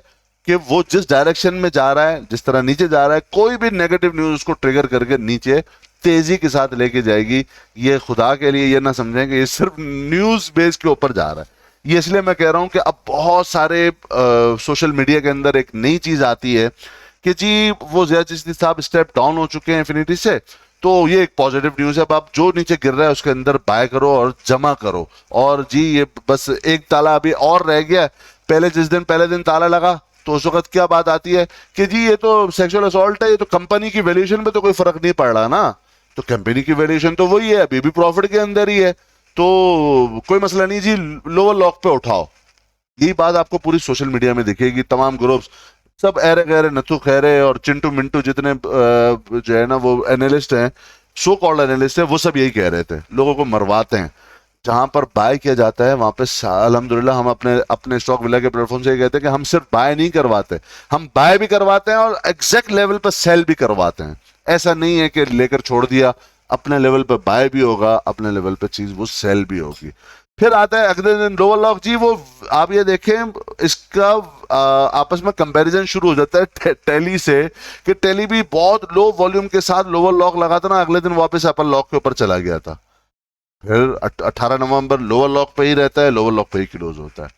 कि वो जिस डायरेक्शन में जा रहा है, जिस तरह नीचे जा रहा है, कोई भी नेगेटिव न्यूज उसको ट्रिगर करके नीचे तेजी के साथ लेके जाएगी। ये खुदा के लिए ये ना समझें कि ये सिर्फ न्यूज बेस के ऊपर जा रहा है। ये इसलिए मैं कह रहा हूं कि अब बहुत सारे सोशल मीडिया के अंदर एक नई चीज आती है कि जी वो ज़िया चिश्ती साहब स्टेप डाउन हो चुके हैं इन्फिनिटी से, तो ये एक पॉजिटिव न्यूज है, अब आप जो नीचे गिर रहा है उसके अंदर बाय करो और जमा करो। और जी ये बस एक ताला अभी और रह गया, पहले पहले दिन ताला लगा तो उस वक्त क्या बात आती है कि जी ये तो सेक्सुअल असॉल्ट है, ये तो कंपनी की वैल्यूएशन पे तो कोई फर्क नहीं पड़ रहा ना, तो कंपनी की वैल्यूएशन तो वही है, अभी भी प्रॉफिट के अंदर ही है, तो कोई मसला नहीं जी, लोअर लॉक पे उठाओ। यही बात आपको पूरी सोशल मीडिया में दिखेगी, तमाम ग्रुप्स सब ऐरे गहरे नथु खैरे और चिंटू मिंटू जितने जो है ना वो एनालिस्ट हैं, सो कॉल्ड एनालिस्ट है, वो सब यही कह रहे थे, लोगों को मरवाते हैं। जहां पर बाय किया जाता है वहां पे अल्हम्दुलिल्लाह हम अपने अपने स्टॉक विला के प्लेटफॉर्म से ये कहते हैं कि हम सिर्फ बाय नहीं करवाते, हम बाय भी करवाते हैं और एग्जैक्ट लेवल पर सेल भी करवाते हैं। ऐसा नहीं है कि लेकर छोड़ दिया, अपने लेवल पर बाय भी होगा, अपने लेवल पर चीज वो सेल भी होगी। फिर आता है अगले दिन लोअर लॉक, जी वो आप ये देखें इसका आपस में कंपैरिजन शुरू हो जाता है टेली से, कि टेली भी बहुत लो वॉल्यूम के साथ लोअर लॉक लगा था ना, अगले दिन वापस अपर लॉक के ऊपर चला गया था। फिर 18 नवंबर लोअर लॉक पे ही रहता है, लोअर लॉक पे ही क्लोज होता है।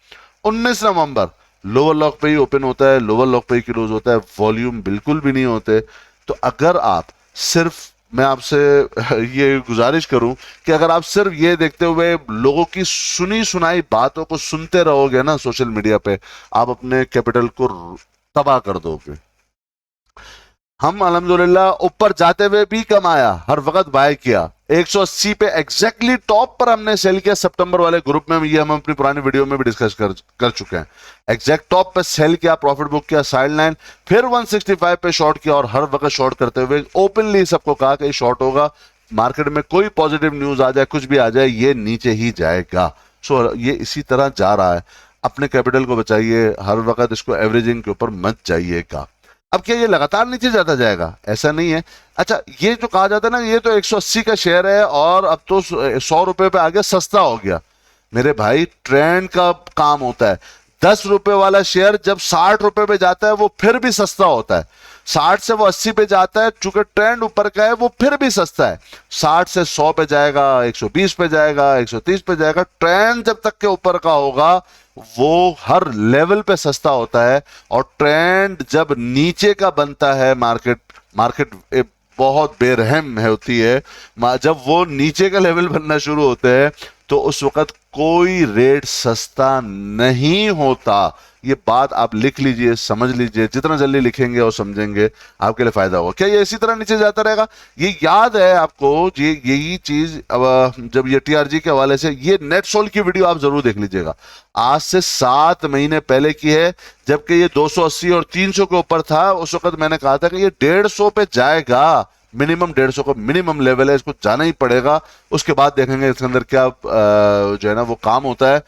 19 नवंबर लोअर लॉक पे ही ओपन होता है, लोअर लॉक पे ही क्लोज होता है, वॉल्यूम बिल्कुल भी नहीं होते। तो अगर आप सिर्फ, मैं आपसे ये गुजारिश करूं कि अगर आप सिर्फ ये देखते हुए लोगों की सुनी सुनाई बातों को सुनते रहोगे ना सोशल मीडिया पे, आप अपने कैपिटल को तबाह कर दोगे। हम अल्हम्दुलिल्लाह ऊपर जाते हुए भी कमाया, हर वक्त बाय किया, 180 पे एग्जैक्टली टॉप पर हमने सेल किया सितंबर वाले ग्रुप में, ये हम अपनी पुरानी वीडियो में भी डिस्कस कर चुके हैं। एग्जैक्ट टॉप पे सेल किया, प्रॉफिट बुक किया, साइड लाइन, फिर 165 पे शॉर्ट किया और हर वक्त शॉर्ट करते हुए ओपनली सबको कहा कि शॉर्ट होगा, मार्केट में कोई पॉजिटिव न्यूज आ जाए, कुछ भी आ जाए, ये नीचे ही जाएगा। सो ये इसी तरह जा रहा है। अपने कैपिटल को बचाइए, हर वक्त इसको एवरेजिंग के ऊपर मत जाइएगा। अब क्या ये लगातार नीचे जाता जाएगा? ऐसा नहीं है। अच्छा, ये जो कहा जाता है ना, ये तो 180 का शेयर है और अब तो 100 रुपए पे आ गया, सस्ता हो गया। मेरे भाई ट्रेंड का काम होता है। 10 रुपए वाला शेयर जब 60 रुपए पे जाता है वो फिर भी सस्ता होता है, 60 से वो 80 पे जाता है, चूंकि ट्रेंड ऊपर का है वो फिर भी सस्ता है। 60 से 100 पे जाएगा, 120 पे जाएगा, 130 पे जाएगा, ट्रेंड जब तक के ऊपर का होगा वो हर लेवल पे सस्ता होता है। और ट्रेंड जब नीचे का बनता है, मार्केट बहुत बेरहम है होती है। जब वो नीचे का लेवल बनना शुरू होते हैं तो उस वक्त कोई रेट सस्ता नहीं होता। ये बात आप लिख लीजिए, समझ लीजिए, जितना जल्दी लिखेंगे और समझेंगे आपके लिए फायदा होगा। क्या ये इसी तरह नीचे जाता रहेगा? ये याद है आपको, ये यही चीज अब जब ये टीआरजी के हवाले से, ये नेटसोल की वीडियो आप जरूर देख लीजिएगा, आज से 7 महीने पहले की है, जबकि ये 280 और 300 के ऊपर था। उस वक्त मैंने कहा था कि ये 150 पे जाएगा, मिनिमम 150 का मिनिमम लेवल है, इसको जाना ही पड़ेगा। उसके बाद देखेंगे इसके अंदर क्या जो है ना वो काम होता है।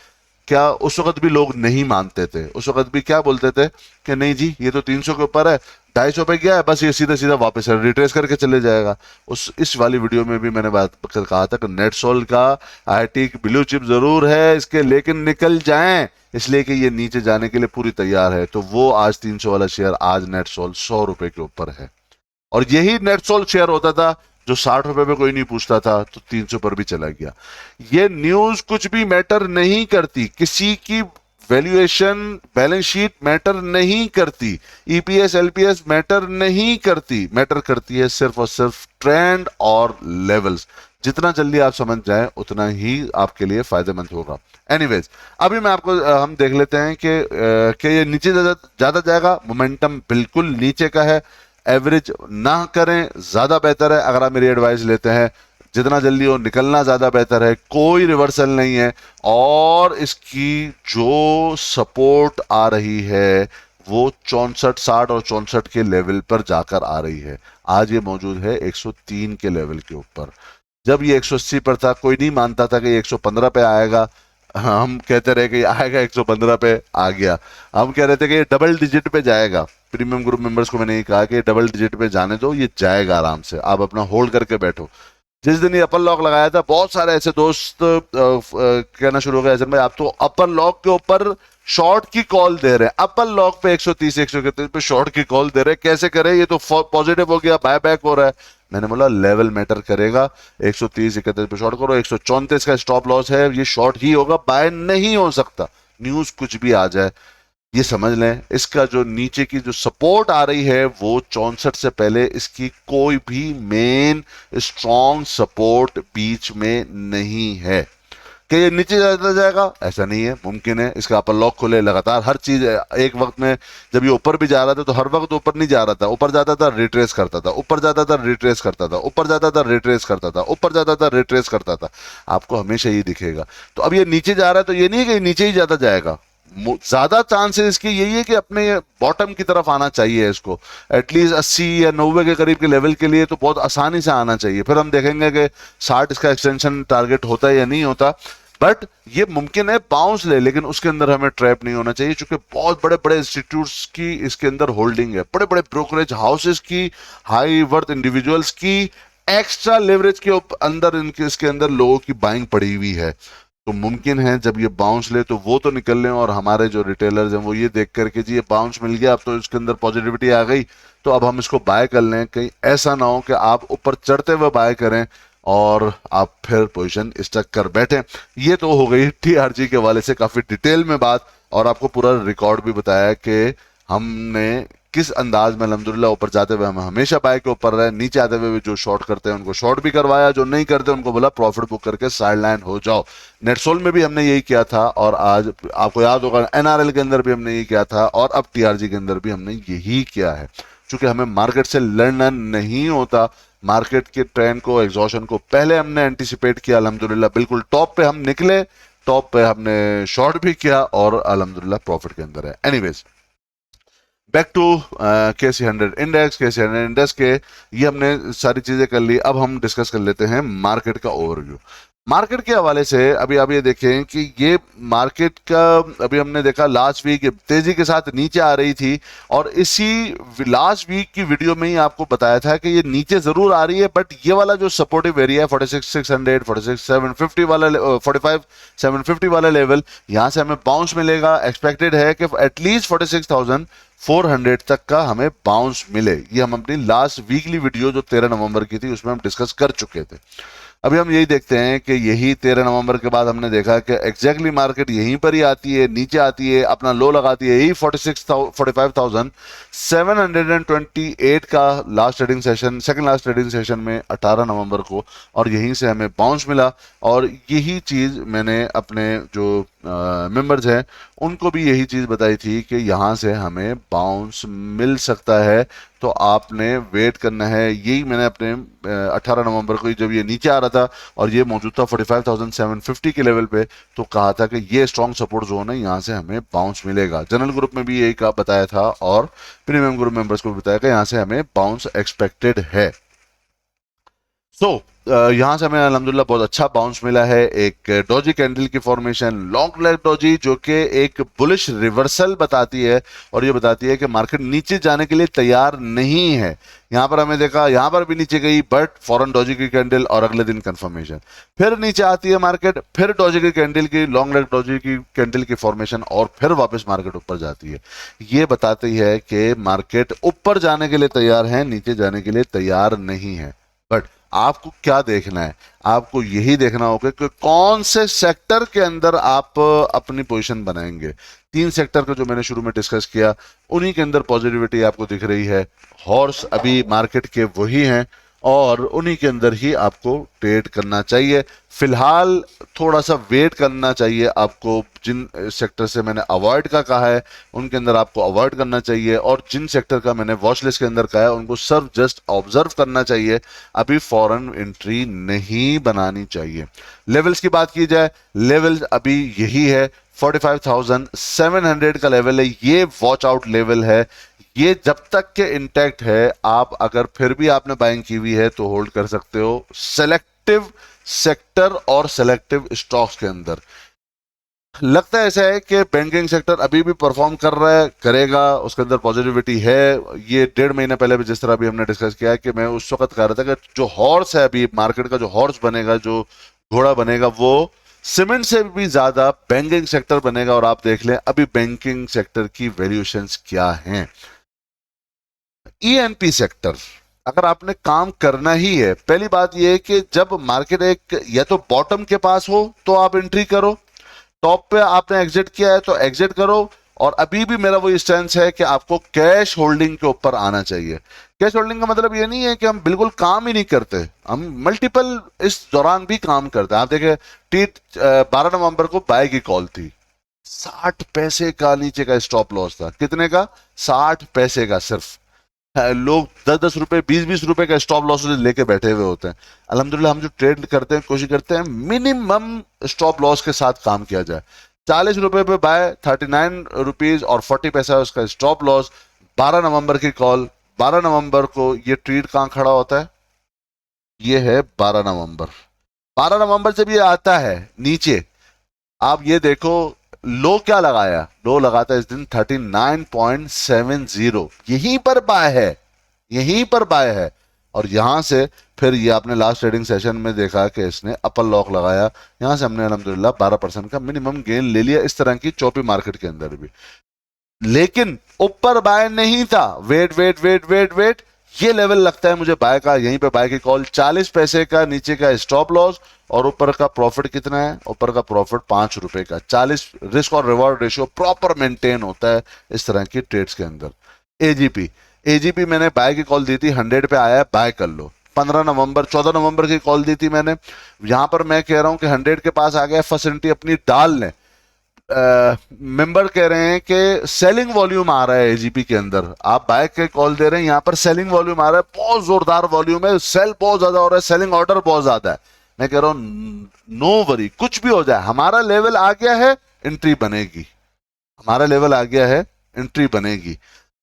क्या उस वक्त भी लोग नहीं मानते थे? उस वक्त भी क्या बोलते थे कि नहीं जी ये तो 300 के ऊपर है, 250 पे गया है, बस ये सीधा सीधा वापस रिट्रेस करके चले जाएगा। इस वाली वीडियो में भी मैंने बात कहा था कि नेटसोल का आईटी ब्लू चिप जरूर है इसके, लेकिन निकल जाएं, इसलिए कि ये नीचे जाने के लिए पूरी तैयार है। तो वो आज 300 वाला शेयर, आज नेटसोल 100 रुपए के ऊपर है। और यही नेटसोल शेयर होता था जो 60 रुपए पे कोई नहीं पूछता था, तो 300 पर भी चला गया। ये न्यूज कुछ भी मैटर नहीं करती, किसी की वैल्यूएशन, बैलेंस शीट मैटर नहीं करती, ईपीएस एलपीएस मैटर नहीं करती, मैटर करती है सिर्फ और सिर्फ ट्रेंड और लेवल्स। जितना जल्दी आप समझ जाएं उतना ही आपके लिए फायदेमंद होगा। एनीवेज, अभी मैं आपको हम देख लेते हैं कि ये नीचे ज्यादा जाएगा। मोमेंटम बिल्कुल नीचे का है, एवरेज ना करें, ज्यादा बेहतर है। अगर आप मेरी एडवाइस लेते हैं, जितना जल्दी हो निकलना ज्यादा बेहतर है, कोई रिवर्सल नहीं है। और इसकी जो सपोर्ट आ रही है वो 64, 60 और 64 के लेवल पर जाकर आ रही है। आज ये मौजूद है 103 के लेवल के ऊपर। जब ये 180 पर था, कोई नहीं मानता था कि ये 115 पे आएगा। हम कहते रहे कि आएगा 115 पे, आ गया। हम कह रहे थे कि ये डबल डिजिट पे जाएगा। प्रीमियम ग्रुप मेंबर्स को मैंने ये कहा कि डबल डिजिट पे जाने दो, ये जाएगा आराम से, आप अपना होल्ड करके बैठो। जिस दिन ये अपर लॉक लगाया था, बहुत सारे ऐसे दोस्त कहना शुरू हो गए, ऐसे भाई आप तो अपर लॉक के ऊपर शॉर्ट की कॉल दे रहे हैं, अपर लॉक पे 130 131 पे शॉर्ट की कॉल दे रहे हैं, कैसे करें, ये तो पॉजिटिव हो गया, बाय बैक हो रहा है। मैंने बोला लेवल मैटर करेगा, 130 31 पे शॉर्ट करो, 134 का स्टॉप लॉस है, ये शॉर्ट ही होगा, बाय नहीं हो सकता। न्यूज कुछ भी आ जाए, ये समझ लें इसका जो नीचे की जो सपोर्ट आ रही है वो 64 से पहले इसकी कोई भी मेन स्ट्रॉन्ग सपोर्ट बीच में नहीं है। कि ये नीचे जाता जाएगा, ऐसा नहीं है, मुमकिन है इसका अपर लॉक खुले लगातार। हर चीज एक वक्त में जब ये ऊपर भी जा रहा था तो हर वक्त ऊपर नहीं जा रहा था, ऊपर जाता था रिट्रेस करता था, ऊपर जाता था रिट्रेस करता था, ऊपर जाता था रिट्रेस करता था, ऊपर जाता था रिट्रेस करता था। आपको हमेशा ये दिखेगा। तो अब ये नीचे जा रहा है तो ये नहीं है कि नीचे ही जाता जाएगा, ज्यादा चांसेस इसके यही है कि अपने बॉटम की तरफ आना चाहिए। इसको एटलीस्ट 80 या 90 के करीब के लेवल के लिए तो बहुत आसानी से आना चाहिए। फिर हम देखेंगे कि 60 इसका एक्सटेंशन टारगेट होता है या नहीं होता। बट ये मुमकिन है बाउंस ले, लेकिन उसके अंदर हमें ट्रैप नहीं होना चाहिए, क्योंकि बहुत बड़े बड़े इंस्टीट्यूट्स की इसके अंदर होल्डिंग है, बड़े बड़े ब्रोकरेज हाउसेस की, हाई वर्थ इंडिविजुअल्स की, एक्स्ट्रा लेवरेज के अंदर इनके इसके अंदर लोगों की बाइंग पड़ी हुई है। तो मुमकिन है जब ये बाउंस ले तो वो तो निकल लें, और हमारे जो रिटेलर्स हैं वो ये देख करके जी ये बाउंस मिल गया, अब तो इसके अंदर पॉजिटिविटी आ गई, तो अब हम इसको बाय कर लें। कहीं ऐसा ना हो कि आप ऊपर चढ़ते हुए बाय करें और आप फिर पोजीशन स्टक कर बैठे। ये तो हो गई टीआरजी के वाले से काफी डिटेल में बात, और आपको पूरा रिकॉर्ड भी बताया कि हमने किस अंदाज में अल्हम्दुलिल्लाह ऊपर जाते हुए हम हमेशा बाय के ऊपर रहे, नीचे आते हुए भी जो शॉर्ट करते हैं उनको शॉर्ट भी करवाया, जो नहीं करते उनको बोला प्रॉफिट बुक करके साइड लाइन हो जाओ। नेटसोल में भी हमने यही किया था, और आज आपको याद होगा एनआरएल के अंदर भी हमने यही किया था, और अब टीआरजी के अंदर भी हमने यही किया है। क्योंकि हमें मार्केट से लड़ना नहीं होता, मार्केट के ट्रेंड को, एग्जॉशन को पहले हमने एंटिसिपेट किया, अल्हम्दुलिल्लाह बिल्कुल टॉप पे हम निकले, टॉप पे हमने शॉर्ट भी किया और अल्हम्दुलिल्लाह प्रॉफिट के अंदर है। Anyways, back to KC 100 index. KC 100 index के ये हमने सारी चीजें कर ली। अब हम डिस्कस कर लेते हैं मार्केट का ओवरव्यू। मार्केट के हवाले से अभी आप ये देखें कि ये मार्केट का अभी हमने देखा लास्ट वीक तेजी के साथ नीचे आ रही थी, और इसी लास्ट वीक की वीडियो में ही आपको बताया था कि ये नीचे जरूर आ रही है, बट ये वाला जो सपोर्टिव एरिया है 46,600, 46,750 वाला, 45,750 वाला लेवल, यहां से हमें बाउंस मिलेगा। एक्सपेक्टेड है कि एटलीस्ट 46,400 तक का हमें बाउंस मिले। ये हम अपनी लास्ट वीकली वीडियो जो 13 नवंबर की थी उसमें हम डिस्कस कर चुके थे। अभी हम यही देखते हैं कि यही 13 नवंबर के बाद हमने देखा कि एग्जैक्टली मार्केट यहीं पर ही आती है, नीचे आती है, अपना लो लगाती है, यही 45,728 का last trading session, second last trading session में 18 नवंबर को, और यहीं से हमें बाउंस मिला। और यही चीज मैंने अपने जो मेंबर्स हैं उनको भी यही चीज बताई थी कि यहाँ से हमें बाउंस मिल सकता है, तो आपने वेट करना है। यही मैंने अपने 18 नवंबर को जब ये नीचे आ रहा था और ये मौजूद था 45,750 के लेवल पे, तो कहा था कि ये स्ट्रॉन्ग सपोर्ट जोन है, यहाँ से हमें बाउंस मिलेगा। जनरल ग्रुप में भी यही कहा बताया था और प्रीमियम ग्रुप मेंबर्स को भी बताया कि यहाँ से हमें बाउंस एक्सपेक्टेड है। यहाँ से हमें अल्हम्दुलिल्लाह बहुत अच्छा बाउंस मिला है। एक डोजी कैंडल की फॉर्मेशन, लॉन्ग लेग डोजी, जो कि एक बुलिश रिवर्सल बताती है और ये बताती है कि मार्केट नीचे जाने के लिए तैयार नहीं है। यहाँ पर हमें देखा, यहाँ पर भी नीचे गई, बट फॉरन डोजी की कैंडल और अगले दिन कंफर्मेशन, फिर नीचे आती है मार्केट, फिर डोजी की कैंडल की, लॉन्ग लेग डोजी की कैंडल की फॉर्मेशन, और फिर वापस मार्केट ऊपर जाती है। ये बताती है कि मार्केट ऊपर जाने के लिए तैयार है, नीचे जाने के लिए तैयार नहीं है। बट आपको क्या देखना है? आपको यही देखना होगा कि कौन से सेक्टर के अंदर आप अपनी पोजीशन बनाएंगे। 3 सेक्टर का जो मैंने शुरू में डिस्कस किया, उन्हीं के अंदर पॉजिटिविटी आपको दिख रही है। हॉर्स अभी मार्केट के वही हैं और उन्हीं के अंदर ही आपको ट्रेड करना चाहिए। फिलहाल थोड़ा सा वेट करना चाहिए आपको। जिन सेक्टर से मैंने अवॉइड का कहा है उनके अंदर आपको अवॉइड करना चाहिए, और जिन सेक्टर का मैंने वॉच लिस्ट के अंदर कहा है उनको सिर्फ जस्ट ऑब्जर्व करना चाहिए। अभी फॉरेन एंट्री नहीं बनानी चाहिए। लेवल्स की बात की जाए, लेवल्स अभी यही है, 45,700 का लेवल है, ये वॉच आउट लेवल है। ये जब तक के इंटैक्ट है, आप अगर फिर भी आपने बाइंग की हुई है तो होल्ड कर सकते हो सेलेक्टिव सेक्टर और सेलेक्टिव स्टॉक्स के अंदर। लगता है ऐसा है कि बैंकिंग सेक्टर अभी भी परफॉर्म कर रहा है, करेगा, उसके अंदर पॉजिटिविटी है। ये 1.5 महीने पहले भी जिस तरह भी हमने डिस्कस किया है कि मैं उस वक्त कह रहा था कि जो हॉर्स है अभी मार्केट का, जो हॉर्स बनेगा, जो घोड़ा बनेगा, वो सीमेंट से भी ज्यादा बैंकिंग सेक्टर बनेगा। और आप देख लें अभी बैंकिंग सेक्टर की वैल्यूएशंस क्या हैं। ईएनपी सेक्टर, अगर आपने काम करना ही है, पहली बात यह है कि जब मार्केट एक या तो बॉटम के पास हो तो आप एंट्री करो, टॉप पे आपने एग्जिट किया है तो एग्जिट करो। और अभी भी मेरा वही स्टैंस है कि आपको कैश होल्डिंग के ऊपर आना चाहिए। कैश होल्डिंग का मतलब ये नहीं है कि हम बिल्कुल काम ही नहीं करते, हम मल्टीपल इस दौरान भी काम करते हैं। आप देखें, टी 12 नवंबर को बाय की कॉल थी, 60 पैसे का नीचे का स्टॉप लॉस था। कितने का? 60 पैसे का सिर्फ। लोग 10-10 रुपए, 20-20 रुपए का स्टॉप लॉस लेके बैठे हुए होते हैं। अल्हम्दुलिल्लाह हम जो ट्रेड करते हैं कोशिश करते हैं मिनिमम स्टॉप लॉस के साथ काम किया जाए। 40 रुपए पे बाय, 39 रुपीज और 40 पैसा उसका स्टॉप लॉस। 12 नवंबर की कॉल, 12 नवंबर को ये ट्रेड कहां खड़ा होता है? ये है 12 नवंबर। 12 नवंबर जब ये आता है नीचे, आप ये देखो लो क्या लगाया, लो लगाता है इस दिन 39.70, यहीं पर बाय है, यहीं पर बाय है। और यहां से फिर ये आपने लास्ट ट्रेडिंग सेशन में देखा कि इसने अपर लॉक लगाया, यहां से हमने अल्हम्दुलिल्लाह 12% का मिनिमम गेन ले लिया इस तरह की चौपी मार्केट के अंदर भी। लेकिन ऊपर बाय नहीं था, wait wait wait wait wait, ये लेवल लगता है मुझे बाय का, यहीं पे बाय की कॉल, 40 पैसे का नीचे का स्टॉप लॉस, और ऊपर का प्रॉफिट कितना है? ऊपर का प्रॉफिट 5 रुपए का। 40 रिस्क और रिवॉर्ड रेशियो प्रॉपर मेंटेन होता है इस तरह की ट्रेड्स के अंदर। एजीपी, एजीपी मैंने बाय की कॉल दी थी, 100 पे आया है, बाय कर लो। 15 नवंबर, 14 नवंबर की कॉल दी थी मैंने, यहां पर मैं कह रहा हूं कि 100 के पास आ गया, फर्स्ट एंट्री अपनी डाल लें। मेंबर कह रहे हैं कि सेलिंग वॉल्यूम आ रहा है एजीपी के अंदर, आप बाय के कॉल दे रहे हैं, यहां पर सेलिंग वॉल्यूम आ रहा है, बहुत जोरदार वॉल्यूम है, सेल बहुत ज्यादा हो रहा है, सेलिंग ऑर्डर बहुत ज्यादा है। मैं कह रहा हूं नो वरी, कुछ भी हो जाए, हमारा लेवल आ गया है, एंट्री बनेगी, हमारा लेवल आ गया है, एंट्री बनेगी।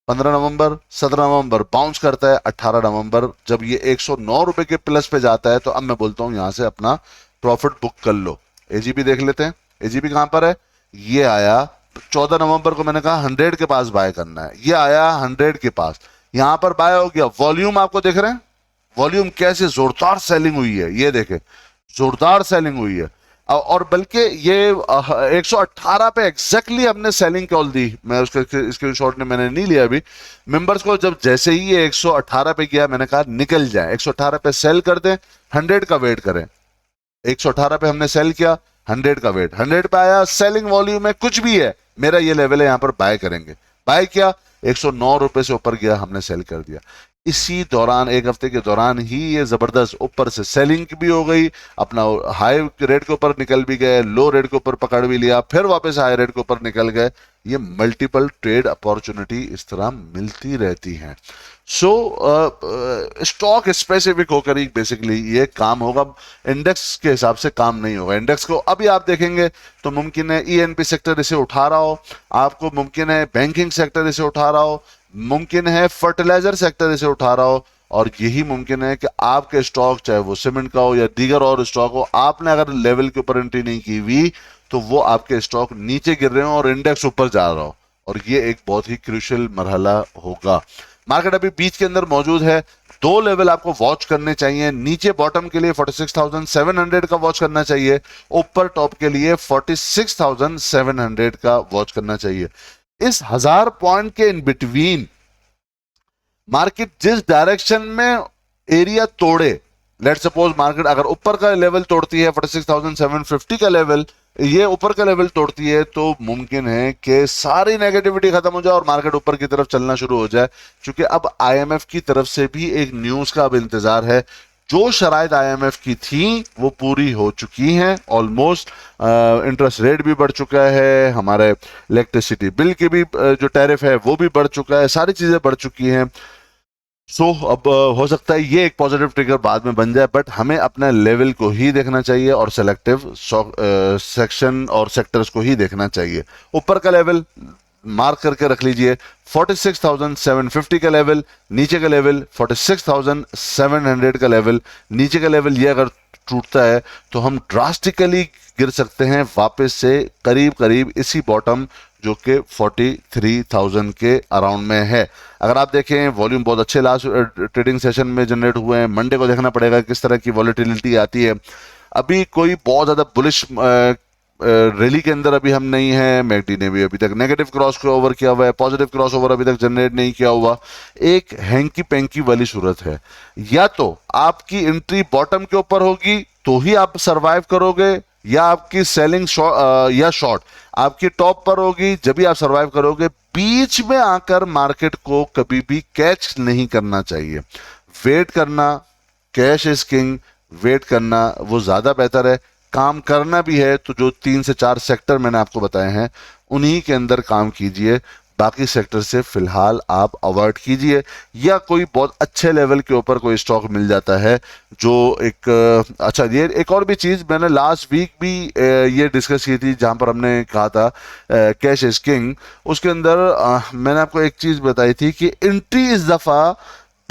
15 नवंबर, 17 नवंबर बाउंस करता है, 18 नवंबर जब ये 109 रुपए के प्लस पे जाता है तो अब मैं बोलता हूं यहां से अपना प्रॉफिट बुक कर लो। एजीपी देख लेते हैं, एजीपी कहां पर है? ये आया 14 नवंबर को, मैंने कहा 100 के पास बाय करना है, ये आया 100 के पास, यहां पर बाय हो गया। वॉल्यूम आपको देख रहे हैं, वॉल्यूम कैसे जोरदार सेलिंग हुई है, ये देखें, जोरदार सेलिंग हुई है। और बल्कि ये 118 पे एग्जैक्टली हमने सेलिंग कॉल दी, मैं उसका स्क्रीनशॉट ने मैंने नहीं लिया अभी। मेंबर्स को जब जैसे ही ये 118 पे गया, मैंने कहा निकल जाए, 118 पे सेल कर दें, 100 का वेट करें। 118 पे हमने सेल किया, 100 का वेट 100 पे आया, सेलिंग वॉल्यूम में कुछ भी है, मेरा ये लेवल है, यहां पर बाय करेंगे, बाय किया, 109 रुपए से ऊपर गया, हमने सेल कर दिया। इसी दौरान, एक हफ्ते के दौरान ही ये जबरदस्त ऊपर से सेलिंग भी हो गई, अपना हाई रेट के ऊपर निकल भी गए, लो रेट के ऊपर पकड़ भी लिया, फिर वापस हाई रेट के ऊपर निकल गए। ये मल्टीपल ट्रेड अपॉर्चुनिटी इस तरह मिलती रहती हैं। सो स्टॉक स्पेसिफिक होकर ही बेसिकली ये काम होगा, इंडेक्स के हिसाब से काम नहीं होगा। इंडेक्स को अभी आप देखेंगे तो मुमकिन है ईएनपी सेक्टर इसे उठा रहा हो, आपको मुमकिन है बैंकिंग सेक्टर इसे उठा रहा हो, मुमकिन है फर्टिलाइजर सेक्टर इसे उठा रहा हो, और यही मुमकिन है कि आपके स्टॉक, चाहे वो सीमेंट का हो या दीगर और स्टॉक हो, आपने अगर लेवल के ऊपर एंट्री नहीं की हुई तो वो आपके स्टॉक नीचे गिर रहे हो और इंडेक्स ऊपर जा रहा हो, और ये एक बहुत ही क्रूशियल मरहला होगा। मार्केट अभी बीच के अंदर मौजूद है, दो लेवल आपको वॉच करने चाहिए, नीचे बॉटम के लिए 46,700 का वॉच करना चाहिए, ऊपर टॉप के लिए 46,700 का वॉच करना चाहिए। इस 1000 पॉइंट के इन बिटवीन मार्केट जिस डायरेक्शन में एरिया तोड़े, लेट सपोज मार्केट अगर ऊपर का लेवल तोड़ती है 46,750 का लेवल, ये ऊपर का लेवल तोड़ती है, तो मुमकिन है कि सारी नेगेटिविटी खत्म हो जाए और मार्केट ऊपर की तरफ चलना शुरू हो जाए। क्योंकि अब आईएमएफ की तरफ से भी एक न्यूज का अब इंतजार है, जो शराइत आईएमएफ की थी वो पूरी हो चुकी हैं ऑलमोस्ट। इंटरेस्ट रेट भी बढ़ चुका है, हमारे इलेक्ट्रिसिटी बिल की भी जो टैरिफ है वो भी बढ़ चुका है, सारी चीजें बढ़ चुकी हैं। सो अब हो सकता है ये एक पॉजिटिव ट्रिगर बाद में बन जाए, बट हमें अपना लेवल को ही देखना चाहिए और सेलेक्टिव सेक्शन और सेक्टर्स को ही देखना चाहिए। ऊपर का लेवल मार्क करके रख लीजिए 46,750 का लेवल, नीचे का लेवल 46,700 का लेवल। नीचे का लेवल ये अगर टूटता है तो हम ड्रास्टिकली गिर सकते हैं वापस से करीब करीब इसी बॉटम, जो कि 43,000 के अराउंड में है। अगर आप देखें वॉल्यूम बहुत अच्छे लास्ट ट्रेडिंग सेशन में जनरेट हुए हैं, मंडे को देखना पड़ेगा किस तरह की वॉलेटिलिटी आती है। अभी कोई बहुत ज्यादा बुलिश रैली के अंदर अभी हम नहीं है, मैकडी ने भी अभी तक नेगेटिव क्रॉस ओवर किया हुआ है, पॉजिटिव क्रॉस ओवर अभी तक जनरेट नहीं किया हुआ, एक हैंकी पैंकी वाली सूरत है। या तो आपकी एंट्री बॉटम के ऊपर होगी तो ही आप सरवाइव करोगे, या आपकी सेलिंग या शॉर्ट आपकी टॉप पर होगी जब भी आप सरवाइव करोगे। बीच में आकर मार्केट को कभी भी कैच नहीं करना चाहिए, वेट करना, कैश इज किंग, वेट करना वो ज्यादा बेहतर है। काम करना भी है तो जो 3 से 4 सेक्टर मैंने आपको बताए हैं उन्हीं के अंदर काम कीजिए, बाकी सेक्टर से फिलहाल आप अवॉइड कीजिए। या कोई बहुत अच्छे लेवल के ऊपर कोई स्टॉक मिल जाता है जो एक अच्छा, ये एक और भी चीज मैंने लास्ट वीक भी ये डिस्कस की थी, जहां पर हमने कहा था कैश इज किंग। उसके अंदर मैंने आपको एक चीज बताई थी कि एंट्री इस दफा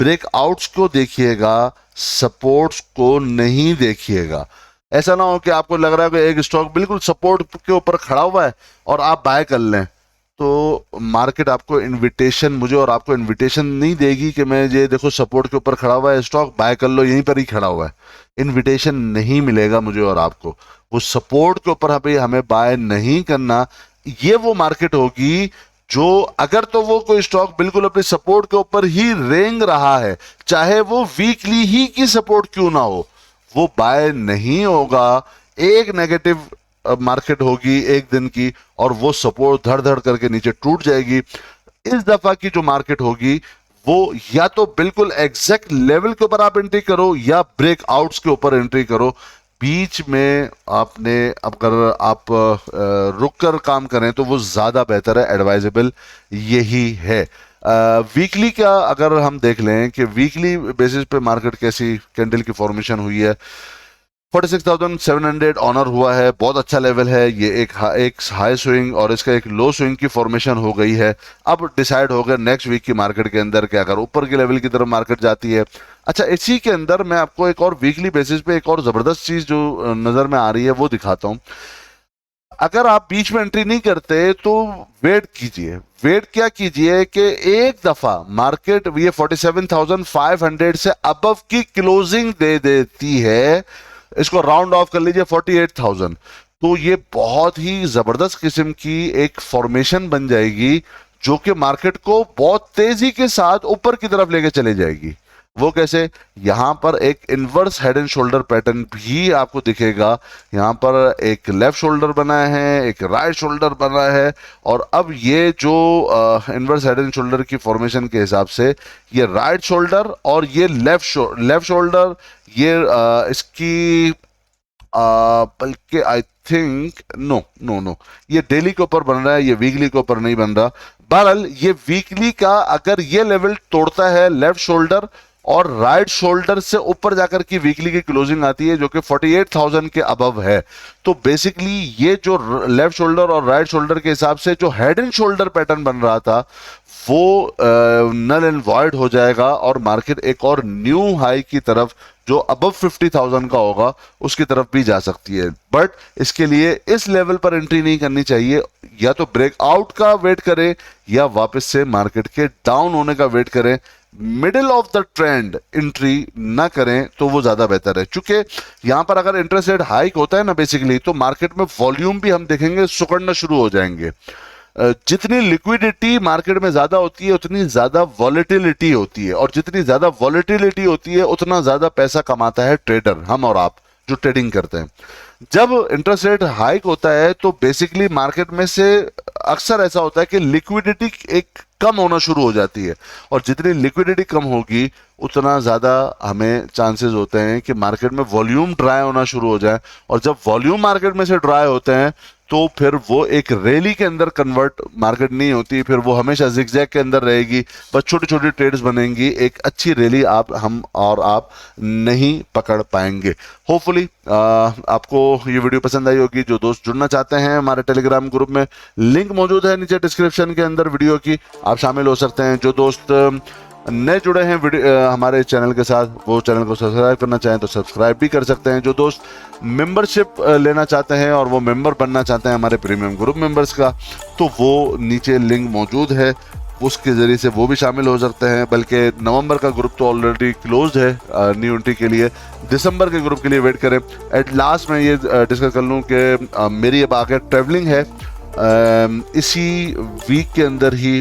ब्रेकआउट्स को देखिएगा, सपोर्ट्स को नहीं देखिएगा। ऐसा ना हो कि आपको लग रहा है कि एक स्टॉक बिल्कुल सपोर्ट के ऊपर खड़ा हुआ है और आप बाय कर लें, तो मार्केट आपको इनविटेशन, मुझे और आपको इनविटेशन नहीं देगी कि मैं ये देखो सपोर्ट के ऊपर खड़ा हुआ है स्टॉक, बाय कर लो, यहीं पर ही खड़ा हुआ है। इनविटेशन नहीं मिलेगा मुझे और आपको, वो सपोर्ट के ऊपर हमें बाय नहीं करना। ये वो मार्केट होगी जो अगर तो वो कोई स्टॉक बिल्कुल अपने सपोर्ट के ऊपर ही रेंग रहा है, चाहे वो वीकली ही की सपोर्ट क्यों ना हो, वो बाय नहीं होगा। एक नेगेटिव मार्केट होगी एक दिन की और वो सपोर्ट धड़ धड़ करके नीचे टूट जाएगी। इस दफा की जो मार्केट होगी वो या तो बिल्कुल एग्जैक्ट लेवल के ऊपर आप एंट्री करो या ब्रेकआउट्स के ऊपर एंट्री करो। बीच में आपने, अगर आप रुक कर काम करें तो वो ज्यादा बेहतर है, एडवाइजेबल यही है। वीकली का अगर हम देख लें कि वीकली बेसिस पे मार्केट कैसी कैंडल की फॉर्मेशन हुई है, 46,700 ऑनर हुआ है, बहुत अच्छा लेवल है ये। एक हाई स्विंग और इसका एक लो स्विंग की फॉर्मेशन हो गई है। अब डिसाइड होगा नेक्स्ट वीक की मार्केट के अंदर कि अगर ऊपर के लेवल की तरफ मार्केट जाती है। अच्छा, इसी के अंदर मैं आपको एक और वीकली बेसिस पे एक और जबरदस्त चीज जो नजर में आ रही है वो दिखाता हूं। अगर आप बीच में एंट्री नहीं करते तो वेट कीजिए। वेट क्या कीजिए कि एक दफा मार्केट ये 47,500 से अबव की क्लोजिंग दे देती है, इसको राउंड ऑफ कर लीजिए 48,000, तो ये बहुत ही जबरदस्त किस्म की एक फॉर्मेशन बन जाएगी जो कि मार्केट को बहुत तेजी के साथ ऊपर की तरफ लेके चले जाएगी। वो कैसे? यहाँ पर एक inverse head and shoulder pattern भी आपको दिखेगा। यहाँ पर एक लेफ्ट शोल्डर बना है, एक राइट शोल्डर बना है, और अब ये जो इनवर्स हेड एंड शोल्डर की फॉर्मेशन के हिसाब से ये राइट शोल्डर और ये लेफ्ट शोल्डर, ये इसकी बल्कि I think no no no, ये डेली के ऊपर बन रहा है, ये वीकली के ऊपर नहीं बन रहा। बहरहाल ये वीकली का अगर ये लेवल तोड़ता है लेफ्ट शोल्डर और राइट शोल्डर से ऊपर जाकर की वीकली की क्लोजिंग आती है जो कि 48,000 के अबव है, तो बेसिकली ये जो लेफ्ट शोल्डर और राइट शोल्डर के हिसाब से जो हेड एंड शोल्डर पैटर्न बन रहा था वो नल एंड वॉइड हो जाएगा और मार्केट एक और न्यू हाई की तरफ जो अबव 50,000 का होगा उसकी तरफ भी जा सकती है। बट इसके लिए इस लेवल पर एंट्री नहीं करनी चाहिए, या तो ब्रेकआउट का वेट करें या वापस से मार्केट के डाउन होने का वेट करें। Middle of the trend entry ना करें तो वो ज्यादा बेहतर है, क्योंकि यहां पर अगर इंटरेस्ट रेट हाइक होता है ना बेसिकली, तो मार्केट में वॉल्यूम भी हम देखेंगे सुकड़ना शुरू हो जाएंगे। जितनी लिक्विडिटी मार्केट में ज्यादा होती है उतनी ज्यादा वॉलेटिलिटी होती है, और जितनी ज्यादा वॉलेटिलिटी होती है उतना ज्यादा पैसा कमाता है ट्रेडर, हम और आप जो ट्रेडिंग करते हैं। जब इंटरेस्ट रेट हाइक होता है तो बेसिकली मार्केट में से अक्सर ऐसा होता है कि लिक्विडिटी एक कम होना शुरू हो जाती है, और जितनी लिक्विडिटी कम होगी उतना ज्यादा हमें चांसेस होते हैं कि मार्केट में वॉल्यूम ड्राई होना शुरू हो जाए, और जब वॉल्यूम मार्केट में से ड्राई होते हैं तो फिर वो एक रैली के अंदर कन्वर्ट मार्केट नहीं होती, फिर वो हमेशा जिगजैग के अंदर रहेगी, बस छोटी छोटी ट्रेड्स बनेंगी, एक अच्छी रैली हम और आप नहीं पकड़ पाएंगे। होपफुली आपको ये वीडियो पसंद आई होगी। जो दोस्त जुड़ना चाहते हैं हमारे टेलीग्राम ग्रुप में, लिंक मौजूद है नीचे डिस्क्रिप्शन के अंदर वीडियो की, आप शामिल हो सकते हैं। जो दोस्त नए जुड़े हैं हमारे चैनल के साथ, वो चैनल को सब्सक्राइब करना चाहें तो सब्सक्राइब भी कर सकते हैं। जो दोस्त मेंबरशिप लेना चाहते हैं और वो मेंबर बनना चाहते हैं हमारे प्रीमियम ग्रुप मेंबर्स का, तो वो नीचे लिंक मौजूद है, उसके जरिए से वो भी शामिल हो सकते हैं। बल्कि नवंबर का ग्रुप तो ऑलरेडी क्लोज्ड है न्यू एंट्री के लिए, दिसंबर के ग्रुप के लिए वेट करें। एट लास्ट मैं ये डिस्कस कर लूँ कि मेरी अब आगे ट्रैवलिंग है इसी वीक के अंदर ही,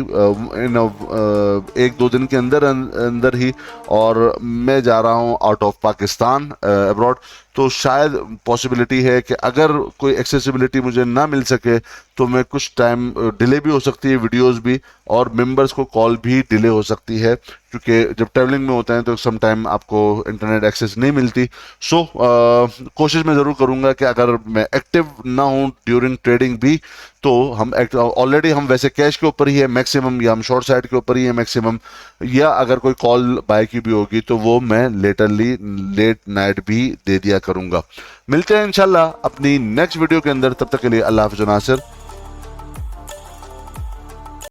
एक दो दिन के अंदर ही, और मैं जा रहा हूँ आउट ऑफ पाकिस्तान अब्रॉड। तो शायद पॉसिबिलिटी है कि अगर कोई एक्सेसिबिलिटी मुझे ना मिल सके तो मैं कुछ टाइम डिले भी हो सकती है वीडियोस भी, और मेंबर्स को कॉल भी डिले हो सकती है, क्योंकि जब ट्रैवलिंग में होते हैं तो सम टाइम आपको इंटरनेट एक्सेस नहीं मिलती। सो कोशिश मैं ज़रूर करूँगा कि अगर मैं एक्टिव ना हूँ ड्यूरिंग ट्रेडिंग भी, तो हम ऑलरेडी हम वैसे कैश के ऊपर ही है मैक्सिमम, या हम शॉर्ट साइड के ऊपर ही है मैक्सिमम, या अगर कोई कॉल बाय की भी होगी तो वो मैं लेट नाइट भी दे दिया करूँगा। मिलते हैं इंशाल्लाह अपनी नेक्स्ट वीडियो के अंदर, तब तक के लिए अल्लाह हाफ़िज़ नासिर।